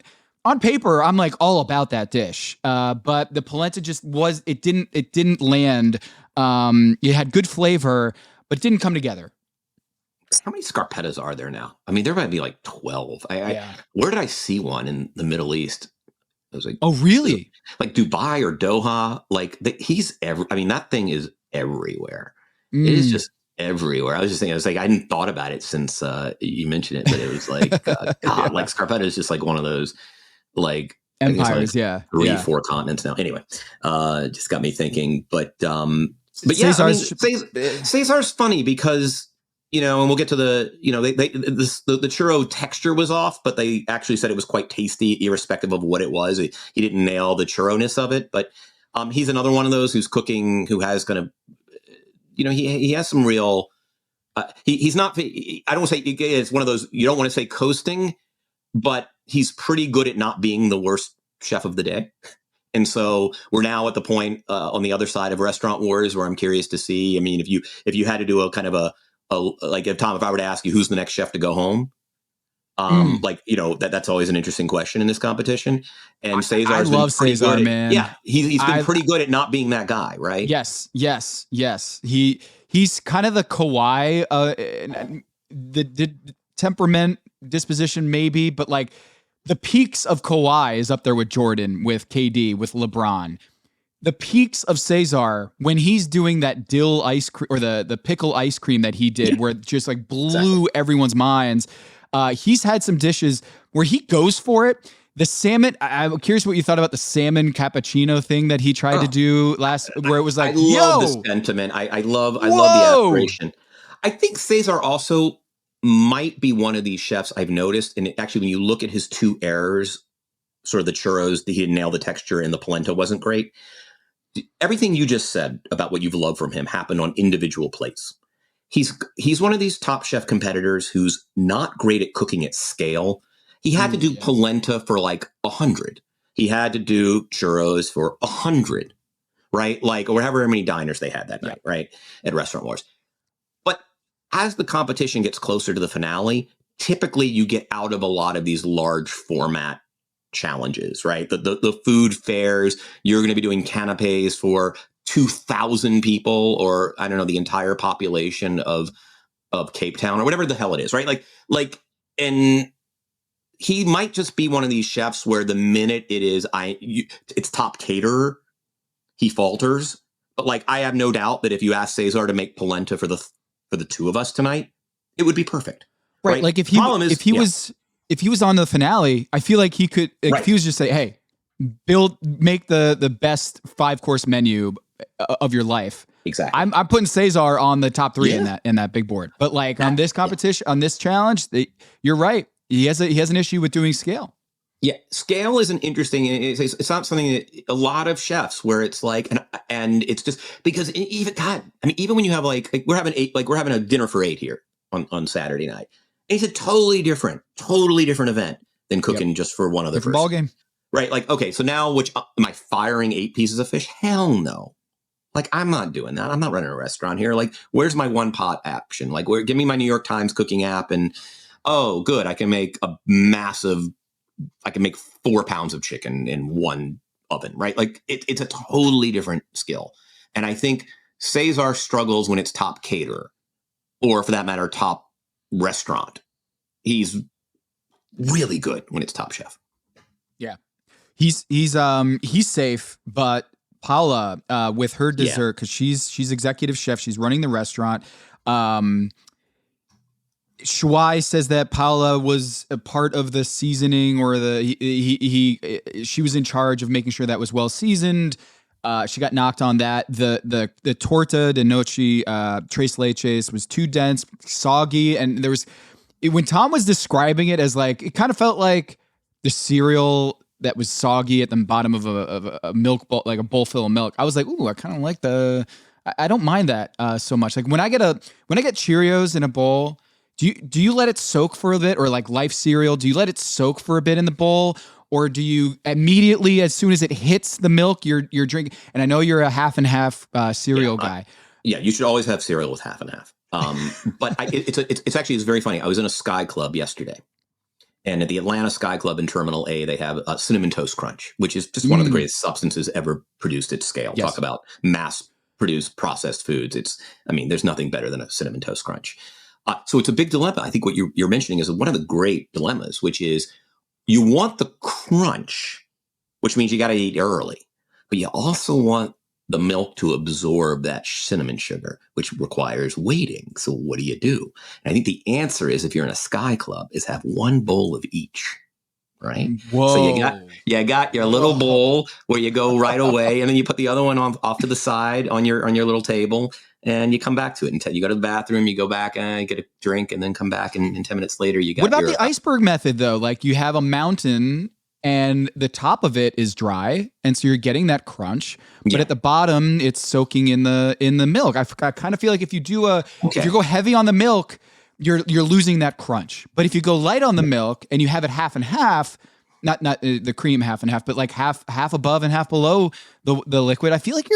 paper, I'm like all about that dish. But the polenta just it didn't land. It had good flavor, but it didn't come together. How many Scarpettas are there now? I mean, there might be like 12. Where did I see one in the Middle East? I was like, oh, really? Like Dubai or Doha? Like that thing is everywhere. It is just everywhere. I was just thinking, I hadn't thought about it since you mentioned it, but it was like, God, like Scarpetta is just like one of those like empires. Like 3-4 continents now. Anyway, just got me thinking. But yeah, Cesar's funny because. And we'll get to the churro texture was off, but they actually said it was quite tasty, irrespective of what it was. He didn't nail the churro-ness of it, but he's another one of those who's cooking, who has kind of, he has some real, he's not, I don't want to say it's one of those, you don't want to say coasting, but he's pretty good at not being the worst chef of the day. And so we're now at the point on the other side of Restaurant Wars where I'm curious to see, I mean, if you had to do a kind of like if I were to ask you who's the next chef to go home, that's always an interesting question in this competition. And Cesar, I love Cesar, man. Yeah, he's been pretty good at not being that guy, right? Yes. He's kind of the Kawhi, the temperament, disposition, maybe, but like the peaks of Kawhi is up there with Jordan, with KD, with LeBron. The peaks of Cesar, when he's doing that dill ice cream or the pickle ice cream that he did, where it just like blew everyone's minds. He's had some dishes where he goes for it. The salmon, I'm curious what you thought about the salmon cappuccino thing that he tried to do last, where it was like, I love the sentiment. I love the aspiration. I think Cesar also might be one of these chefs I've noticed. And actually, when you look at his two errors, sort of the churros, he didn't nail the texture and the polenta wasn't great. Everything you just said about what you've loved from him happened on individual plates. He's one of these top chef competitors who's not great at cooking at scale. He had to do polenta for like 100. He had to do churros for 100, right? Like, or however many diners they had that night, right? At Restaurant Wars. But as the competition gets closer to the finale, typically you get out of a lot of these large format challenges, right? The food fairs, you're going to be doing canapes for 2,000 people, or I don't know, the entire population of Cape Town or whatever the hell it is, right? Like, and he might just be one of these chefs where the minute it is, it's top caterer, he falters. But like, I have no doubt that if you ask Cesar to make polenta for the two of us tonight, it would be perfect. Right? Like if he was on the finale, I feel like he could, if he was just say, hey, make the best 5-course menu of your life. Exactly. I'm putting Cesar on the top 3 in that big board. But like on this competition, on this challenge, you're right. He has an issue with doing scale. Yeah, scale is an interesting. It's not something that a lot of chefs where it's like, and it's just because even when you have like we're having a dinner for 8 here on Saturday night. It's a totally different event than cooking just for one other person. Ball game. Right. Like, okay, so now am I firing 8 pieces of fish? Hell no. Like, I'm not doing that. I'm not running a restaurant here. Like, where's my one pot action? Like, give me my New York Times cooking app and, oh, good. I can make 4 pounds of chicken in one oven, right? Like it's a totally different skill. And I think Cesar struggles when it's top caterer, or for that matter, top restaurant. He's really good when it's top chef. Yeah. He's safe, but Paula with her dessert, because she's executive chef. She's running the restaurant. Shuai says that Paula was a part of the seasoning, or she was in charge of making sure that was well seasoned. She got knocked on that. The torta de noche tres leches was too dense, soggy, and there was when Tom was describing it as like, it kind of felt like the cereal that was soggy at the bottom of a milk bowl, like a bowl full of milk. I was like, ooh, I kind of like I don't mind that so much. Like when I get Cheerios in a bowl, do you let it soak for a bit, or like Life cereal, do you let it soak for a bit in the bowl, or do you immediately, as soon as it hits the milk, you're drinking? And I know you're a half and half cereal guy. You should always have cereal with half and half. But it's very funny. I was in a Sky Club yesterday, and at the Atlanta Sky Club in Terminal A, they have a Cinnamon Toast Crunch, which is just one of the greatest substances ever produced at scale. Yes. Talk about mass-produced processed foods. There's nothing better than a Cinnamon Toast Crunch. So it's a big dilemma. I think what you're mentioning is one of the great dilemmas, which is you want the crunch, which means you got to eat early, but you also want the milk to absorb that cinnamon sugar, which requires waiting. So what do you do? And I think the answer is, if you're in a Sky Club, is have one bowl of each, right? Whoa. So you got your little bowl where you go right away, and then you put the other one off to the side on your little table, and you come back to it until you go to the bathroom, you go back and get a drink, and then come back, and 10 minutes later you got. What about the iceberg method though? Like you have a mountain and the top of it is dry, and so you're getting that crunch, but at the bottom it's soaking in the milk. I kind of feel like if you do if you go heavy on the milk, you're losing that crunch. But if you go light on the milk and you have it half and half, not the cream half and half, but like half above and half below the liquid, I feel like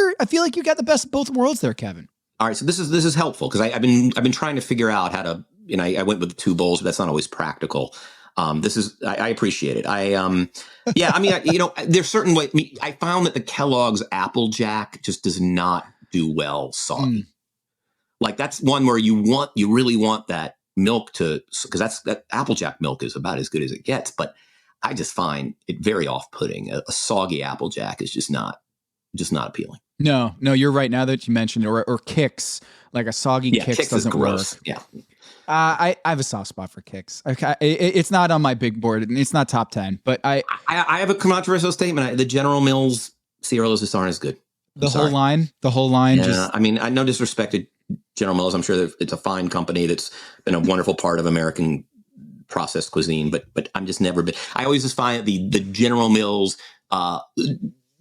you got the best of both worlds there, Kevin. All right, so this is helpful, because I've been trying to figure out how to. I went with the two bowls, but that's not always practical. I appreciate it. There's certain ways. I found that the Kellogg's Applejack just does not do well soggy. Like that's one where you really want that milk because that Applejack milk is about as good as it gets. But I just find it very off-putting. A soggy Applejack is just not appealing. No, you're right. Now that you mentioned it, or Kix, like a soggy Kix doesn't work. Yeah. I have a soft spot for Kix. Okay, it's not on my big board, and it's not top 10. But I have a controversial statement. The General Mills cereals just aren't as good. The whole line. Yeah, I no disrespect to General Mills. I'm sure it's a fine company that's been a wonderful part of American processed cuisine. But I'm just never been. I always just find the General Mills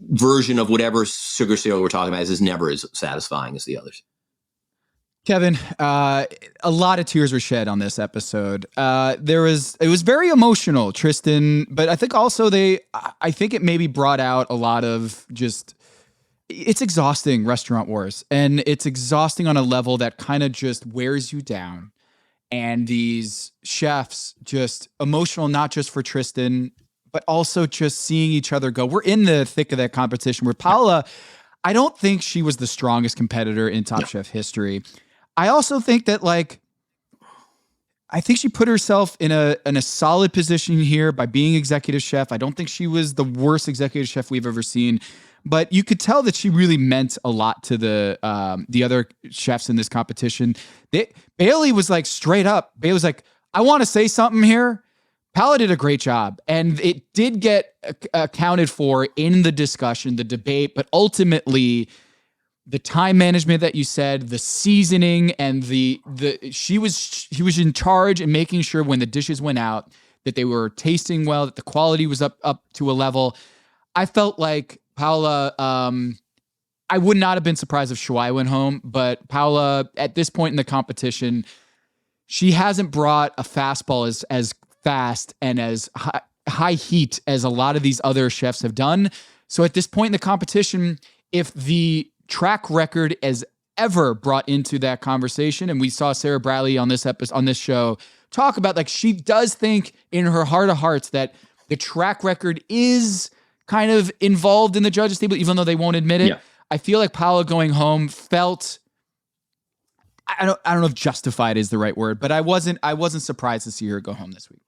version of whatever sugar cereal we're talking about is never as satisfying as the others. Kevin, a lot of tears were shed on this episode. It was very emotional, Tristen, but I think also I think it maybe brought out a lot of just, it's exhausting, Restaurant Wars, and it's exhausting on a level that kind of just wears you down. And these chefs just emotional, not just for Tristen, but also just seeing each other go. We're in the thick of that competition where Paula, I don't think she was the strongest competitor in Top Chef history. I also think that I think she put herself in a solid position here by being executive chef. I don't think she was the worst executive chef we've ever seen, but you could tell that she really meant a lot to the other chefs in this competition. Bailey was like straight up. Bailey was like, I want to say something here. Paula did a great job, and it did get accounted for in the discussion, the debate, but ultimately the time management that you said, the seasoning, and she was in charge and making sure when the dishes went out that they were tasting well, that the quality was up to a level. I felt like Paula, I would not have been surprised if Shuai went home, but Paula, at this point in the competition, she hasn't brought a fastball as fast and as high heat as a lot of these other chefs have done. So at this point in the competition, if the track record is ever brought into that conversation, and we saw Sarah Bradley on this show talk about, like, she does think in her heart of hearts that the track record is kind of involved in the judges table, even though they won't admit it. Yeah. I feel like Paula going home felt, I don't know if justified is the right word, but I wasn't surprised to see her go home this week.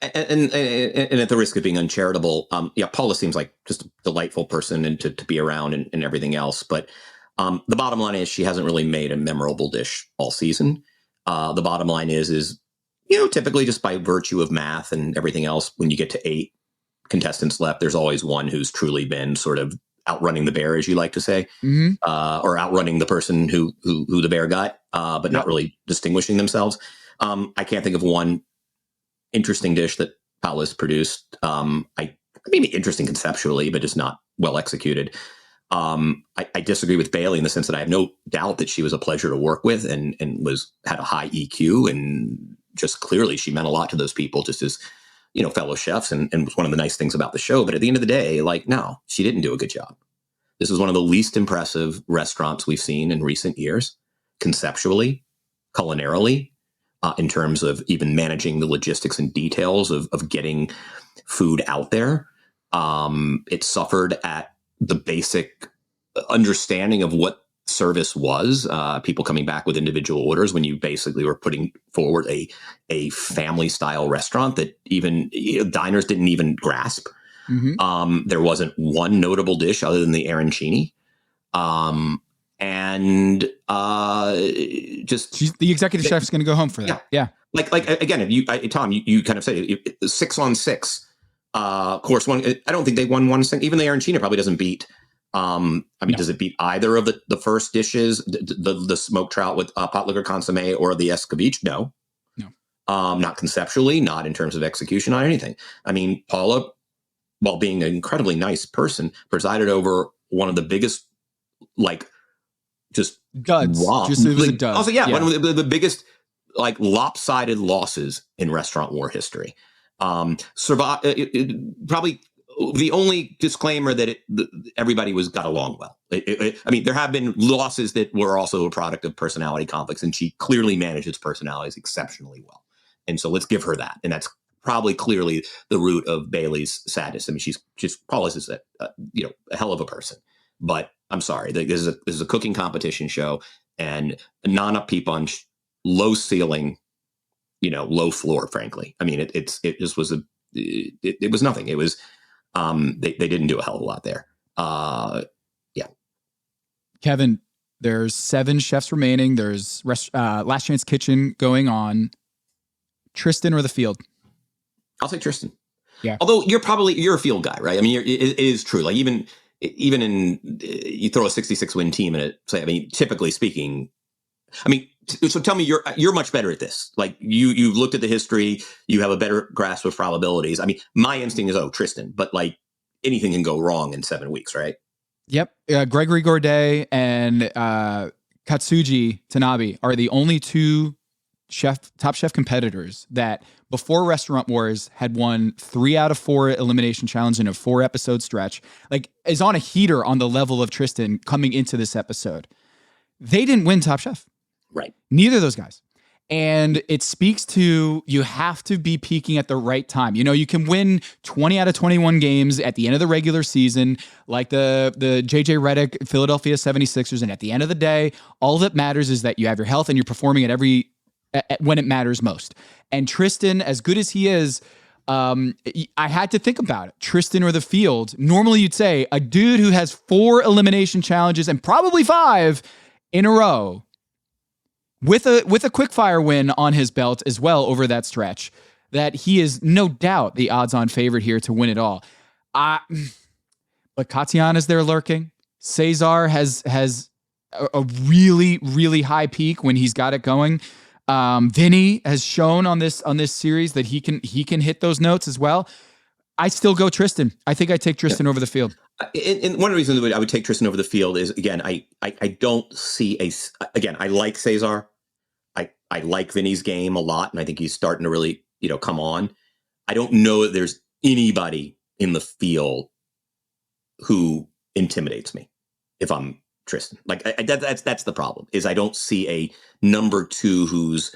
And at the risk of being uncharitable, Paula seems like just a delightful person and to be around and everything else. But the bottom line is she hasn't really made a memorable dish all season. The bottom line is typically just by virtue of math and everything else, when you get to 8 contestants left, there's always one who's truly been sort of outrunning the bear, as you like to say, or outrunning the person who the bear got, but not really distinguishing themselves. I can't think of one interesting dish that Paula's produced. Maybe interesting conceptually, but just not well executed. I disagree with Bailey in the sense that I have no doubt that she was a pleasure to work with and had a high EQ, and just clearly she meant a lot to those people, just as fellow chefs, and was one of the nice things about the show. But at the end of the day, no, she didn't do a good job. This is one of the least impressive restaurants we've seen in recent years, conceptually, culinarily, in terms of even managing the logistics and details of getting food out there. It suffered at the basic understanding of what service was, people coming back with individual orders when you basically were putting forward a family style restaurant that even diners didn't even grasp. There wasn't one notable dish other than the arancini. Just the executive chef's going to go home for that. Yeah. Like again, if you, Tom, you kind of said it, 6 on 6. Of course, I don't think they won one thing. Even the arancini probably doesn't beat. Does it beat either of the first dishes, the smoked trout with pot liquor consomme or the escabeche? No. Not conceptually, not in terms of execution, not anything. I mean, Paula, while being an incredibly nice person, presided over one of the biggest, just duds. Just it was a dud. Also, one of the biggest, lopsided losses in restaurant war history. Probably the only disclaimer that everybody got along well. There have been losses that were also a product of personality conflicts, and she clearly manages personalities exceptionally well. And so let's give her that. And that's probably clearly the root of Bailey's sadness. I mean, Paula's is a hell of a person, but I'm sorry. This is a cooking competition show, and non-up peep on low ceiling, low floor, frankly. I mean, it just was it was nothing. It was, they didn't do a hell of a lot there. Kevin, there's 7 chefs remaining. There's Last Chance Kitchen going on. Tristen or the field? I'll take Tristen. Yeah. Although you're a field guy, right? I mean, it is true. Like even in, you throw a 66 win team in it. So, I mean, typically speaking, so tell me, you're much better at this. Like you've looked at the history, you have a better grasp of probabilities. I mean, my instinct is, Tristen, but anything can go wrong in 7 weeks, right? Yep. Gregory Gourdet and Katsuji Tanabe are the only 2 Top Chef competitors that before Restaurant Wars had won 3 out of 4 elimination challenge in a 4-episode stretch, is on a heater on the level of Tristen coming into this episode. They didn't win Top Chef. Right. Neither of those guys. And it speaks to, you have to be peaking at the right time. You can win 20 out of 21 games at the end of the regular season, like the JJ Redick Philadelphia 76ers. And at the end of the day, all that matters is that you have your health and you're performing when it matters most. And Tristen, as good as he is, I had to think about it. Tristen or the field. Normally you'd say a dude who has 4 elimination challenges and probably 5 in a row with a quick fire win on his belt as well over that stretch, that he is no doubt the odds-on favorite here to win it all. But Katiana's there lurking. Cesar has a really, really high peak when he's got it going. Vinny has shown on this series that he can hit those notes as well. I still go Tristen. I think I take Tristen over the field. And one of the reasons I would take Tristen over the field is, again, I don't see I like Cesar. I like Vinny's game a lot, and I think he's starting to really, come on. I don't know that there's anybody in the field who intimidates me if I'm Tristen. That's the problem, is I don't see a number 2 who's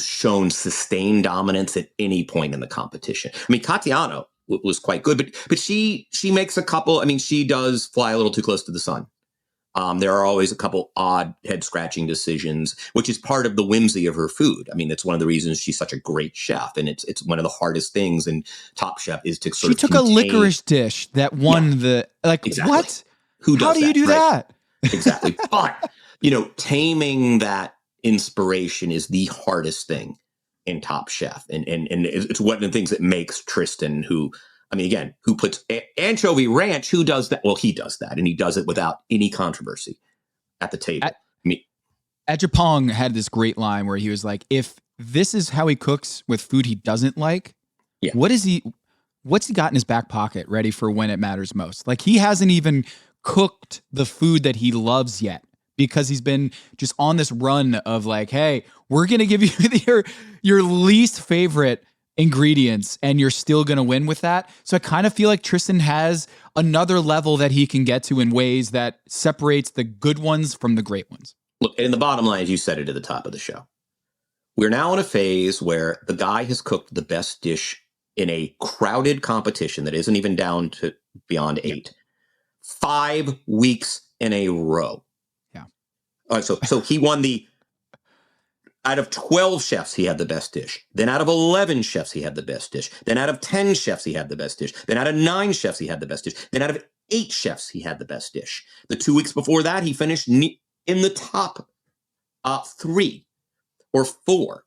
shown sustained dominance at any point in the competition. I mean, Katiana was quite good, but she makes a couple. I mean, she does fly a little too close to the sun. There are always a couple odd head-scratching decisions, which is part of the whimsy of her food. I mean, it's one of the reasons she's such a great chef, and it's one of the hardest things in Top Chef is to sort of She took a licorice dish that won exactly. What? Who does How do you do that? Exactly. But, taming that inspiration is the hardest thing in Top Chef. And it's one of the things that makes Tristen, who puts anchovy ranch, who does that? Well, he does that, and he does it without any controversy at the table. Adjepong had this great line where he was like, if this is how he cooks with food he doesn't like, what's he got in his back pocket ready for when it matters most? Like, he hasn't even cooked the food that he loves yet, because he's been just on this run of like, hey, we're going to give you your least favorite ingredients and you're still going to win with that. So I kind of feel like Tristen has another level that he can get to in ways that separates the good ones from the great ones. Look, and the bottom line is, you said it at the top of the show. We're now in a phase where the guy has cooked the best dish in a crowded competition that isn't even down to beyond 8, 5 weeks in a row. Yeah. All right, so he won out of 12 chefs, he had the best dish. Then out of 11 chefs, he had the best dish. Then out of 10 chefs, he had the best dish. Then out of 9 chefs, he had the best dish. Then out of 8 chefs, he had the best dish. The 2 weeks before that, he finished in the top 3 or 4.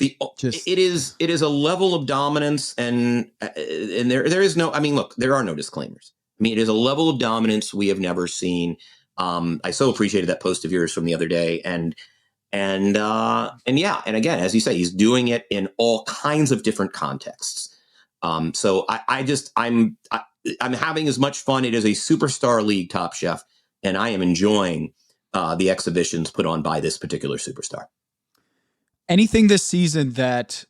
It is a level of dominance, and there is no. I mean, look, there are no disclaimers. I mean, it is a level of dominance we have never seen. I so appreciated that post of yours from the other day, and again, as you say, he's doing it in all kinds of different contexts. So I'm having as much fun. It is a superstar league, Top Chef, and I am enjoying the exhibitions put on by this particular superstar. Anything this season that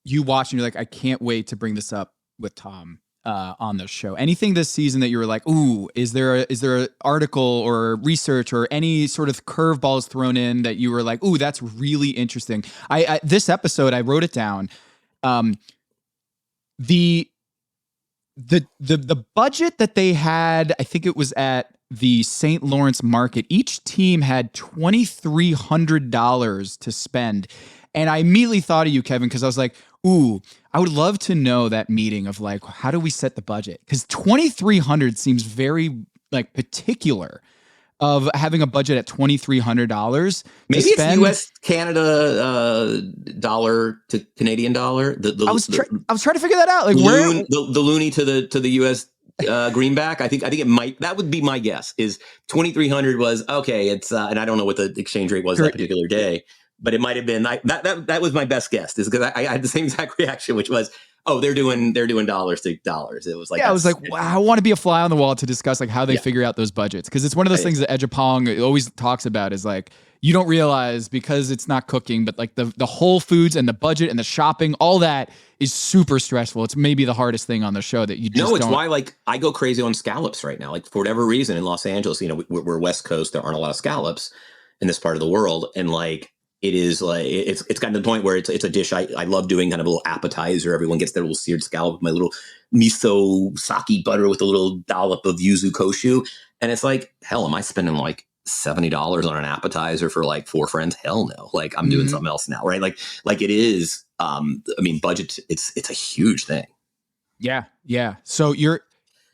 you watch and you're like, I can't wait to bring this up with Tom on the show? Anything this season that you were like, ooh, is there an article or research or any sort of curveballs thrown in that you were like, ooh, that's really interesting? This episode, I wrote it down. The budget that they had, I think it was at the St. Lawrence market, each team had $2,300 to spend. And I immediately thought of you, Kevin, because I was like, ooh, I would love to know that meeting of like, how do we set the budget? Because $2,300 seems very like particular of having a budget at $2,300. Maybe it's US Canada dollar to Canadian dollar. I was trying to figure that out. Like the loonie to the US greenback. I think it might. That would be my guess. Is 2,300 was okay. It's and I don't know what the exchange rate was that particular day, but it might have been. That was my best guess. Is because I had the same exact reaction, which was, oh, they're doing dollars to dollars. It was like, I was like, wow, I want to be a fly on the wall to discuss like how they figure out those budgets, because it's one of those things that Adjepong always talks about is like, you don't realize because it's not cooking, but like the whole foods and the budget and the shopping, all that is super stressful. It's maybe the hardest thing on the show that you just No, it's don't. why like I go crazy on scallops right now. Like for whatever reason in Los Angeles, we're West Coast. There aren't a lot of scallops in this part of the world. And like, it is like, it's gotten to the point where it's a dish I love doing, kind of a little appetizer. Everyone gets their little seared scallop with my little miso sake butter with a little dollop of yuzu koshu. And it's like, hell, am I spending like $70 on an appetizer for like 4 friends? Hell no. Like I'm doing something else now, right? Like it is, budget, it's a huge thing. Yeah. So you're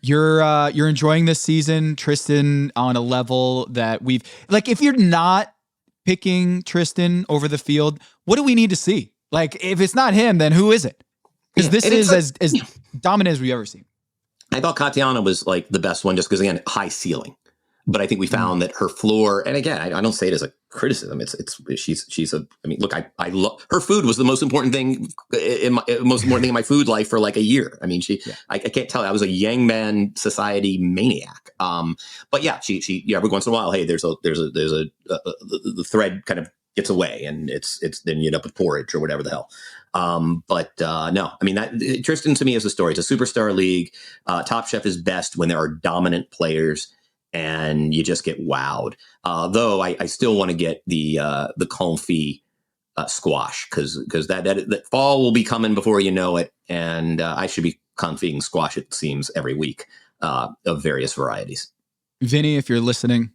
enjoying this season, Tristen, on a level that we've like, if you're not picking Tristen over the field, what do we need to see? Like, if it's not him, then who is it? Because this is as dominant as we've ever seen. I thought Katiana was like the best one just because, again, high ceiling. But I think we found that her floor, and again, I don't say it as a criticism. She's a. I mean, look, I love her food was the most important thing in my food life for like a year. I mean, I can't tell. I was a Yangman Society maniac. But yeah, she every once in a while, hey, there's a the thread kind of gets away, and it's then you end up with porridge or whatever the hell. No, I mean that Tristen to me is a story. It's a superstar league. Top Chef is best when there are dominant players. And you just get wowed. Though I still want to get the confit squash because that fall will be coming before you know it, and I should be confiting squash, it seems, every week of various varieties. Vinny, if you're listening,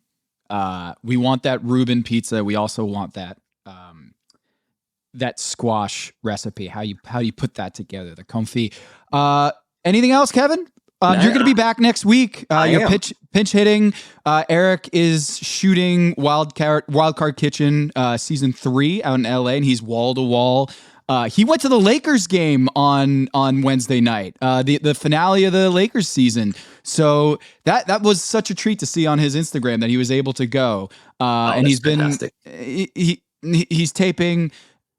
we want that Reuben pizza. We also want that squash recipe. How you put that together? The comfy. Anything else, Kevin? You're going to be back next week. You're pinch hitting. Eric is shooting Wildcard Kitchen season 3 out in LA, and he's wall to wall. He went to the Lakers game on Wednesday night, the finale of the Lakers season. So that was such a treat to see on his Instagram that he was able to go. And he's fantastic. He's taping.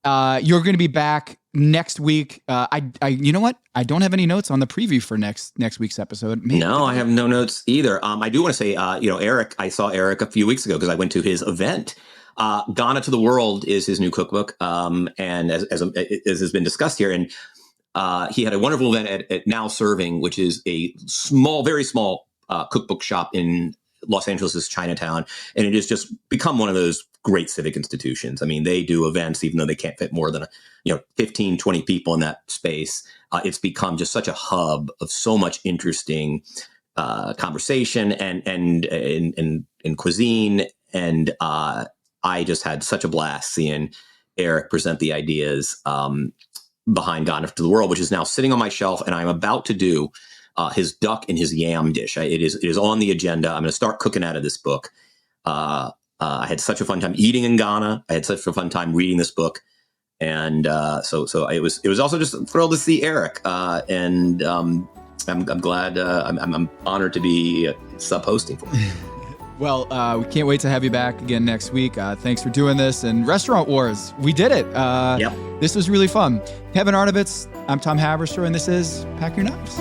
You're going to be back next week. You know what? I don't have any notes on the preview for next week's episode. No, I have no notes either. I do want to say, Eric, I saw Eric a few weeks ago because I went to his event. Ghana to the World is his new cookbook. And as has been discussed here, and he had a wonderful event at Now Serving, which is a very small cookbook shop in Los Angeles' Chinatown. And it has just become one of those great civic institutions. I mean, they do events, even though they can't fit more than 15, 20 people in that space. It's become just such a hub of so much interesting conversation and cuisine. And I just had such a blast seeing Eric present the ideas behind Ghana to the World, which is now sitting on my shelf, and I'm about to do his duck and his yam dish. It is on the agenda. I'm going to start cooking out of this book. I had such a fun time eating in Ghana. I had such a fun time reading this book, and so it was also just thrilled to see Eric. And I'm glad. I'm honored to be sub-hosting for him. Well, we can't wait to have you back again next week. Thanks for doing this. And Restaurant Wars, we did it. Yep. This was really fun. Kevin Arnovitz, I'm Tom Haberstroh, and this is Pack Your Knives.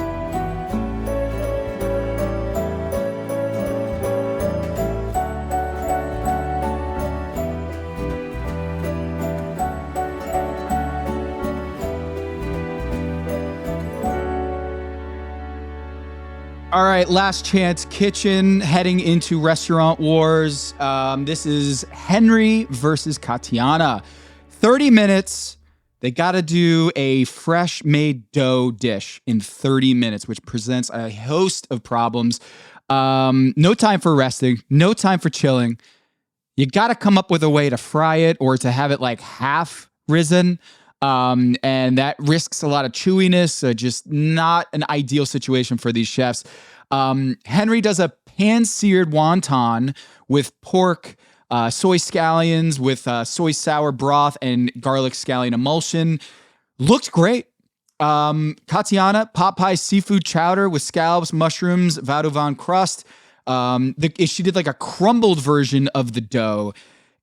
All right, Last Chance Kitchen heading into Restaurant Wars. This is Henry versus Katiana. 30 minutes. They got to do a fresh made dough dish in 30 minutes, which presents a host of problems. No time for resting, no time for chilling. You got to come up with a way to fry it or to have it like half risen. And that risks a lot of chewiness. So just not an ideal situation for these chefs. Henry does a pan-seared wonton with pork, soy scallions with soy sour broth and garlic scallion emulsion. Looked great. Katiana, pot pie seafood chowder with scallops, mushrooms, vadouvan crust. She did like a crumbled version of the dough.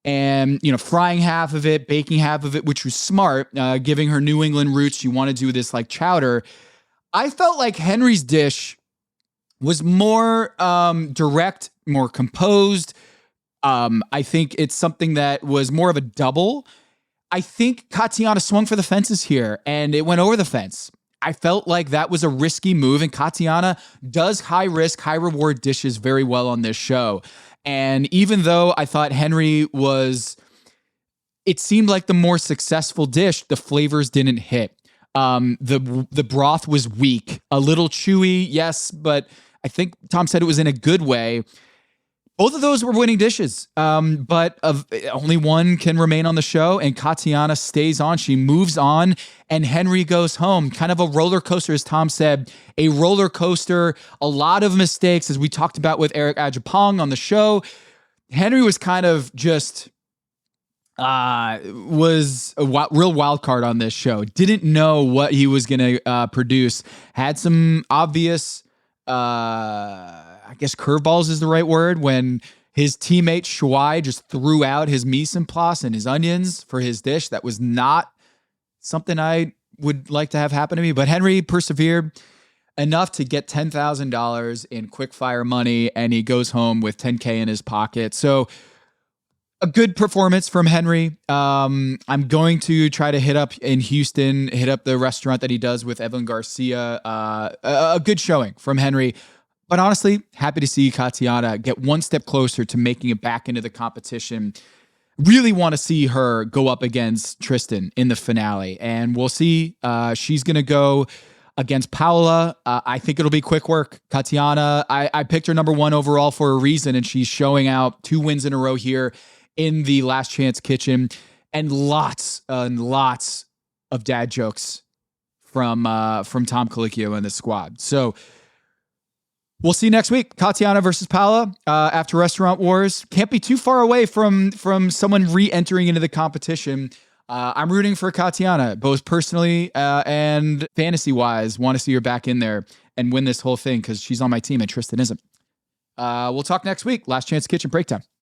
And, frying half of it, baking half of it, which was smart, giving her New England roots. She wanted to do this like chowder. I felt like Henry's dish was more direct, more composed. I think it's something that was more of a double. I think Katiana swung for the fences here, and it went over the fence. I felt like that was a risky move, and Katiana does high risk, high reward dishes very well on this show. And even though I thought Henry it seemed like the more successful dish, the flavors didn't hit. The broth was weak, a little chewy, yes, but I think Tom said it was in a good way. Both of those were winning dishes, but only one can remain on the show, and Katiana stays on. She moves on, and Henry goes home. Kind of a roller coaster, as Tom said, a roller coaster, a lot of mistakes, as we talked about with Eric Adjepong on the show. Henry was kind of just was a real wild card on this show. Didn't know what he was going to produce. Had some obvious I guess curveballs is the right word, when his teammate Shuai just threw out his mise en place and his onions for his dish. That was not something I would like to have happen to me, but Henry persevered enough to get $10,000 in quick fire money, and he goes home with $10K in his pocket. So a good performance from Henry. I'm going to try to hit up the restaurant that he does with Evelyn Garcia. A good showing from Henry. But honestly, happy to see Katiana get one step closer to making it back into the competition. Really want to see her go up against Tristen in the finale. And we'll see. She's going to go against Paula. I think it'll be quick work. Katiana, I picked her number 1 overall for a reason, and she's showing out 2 wins in a row here in the Last Chance Kitchen, and lots of dad jokes from Tom Colicchio and the squad. So we'll see next week. Katiana versus Paula after Restaurant Wars. Can't be too far away from someone re-entering into the competition. I'm rooting for Katiana, both personally and fantasy-wise. Want to see her back in there and win this whole thing because she's on my team and Tristen isn't. We'll talk next week. Last Chance Kitchen Breakdown.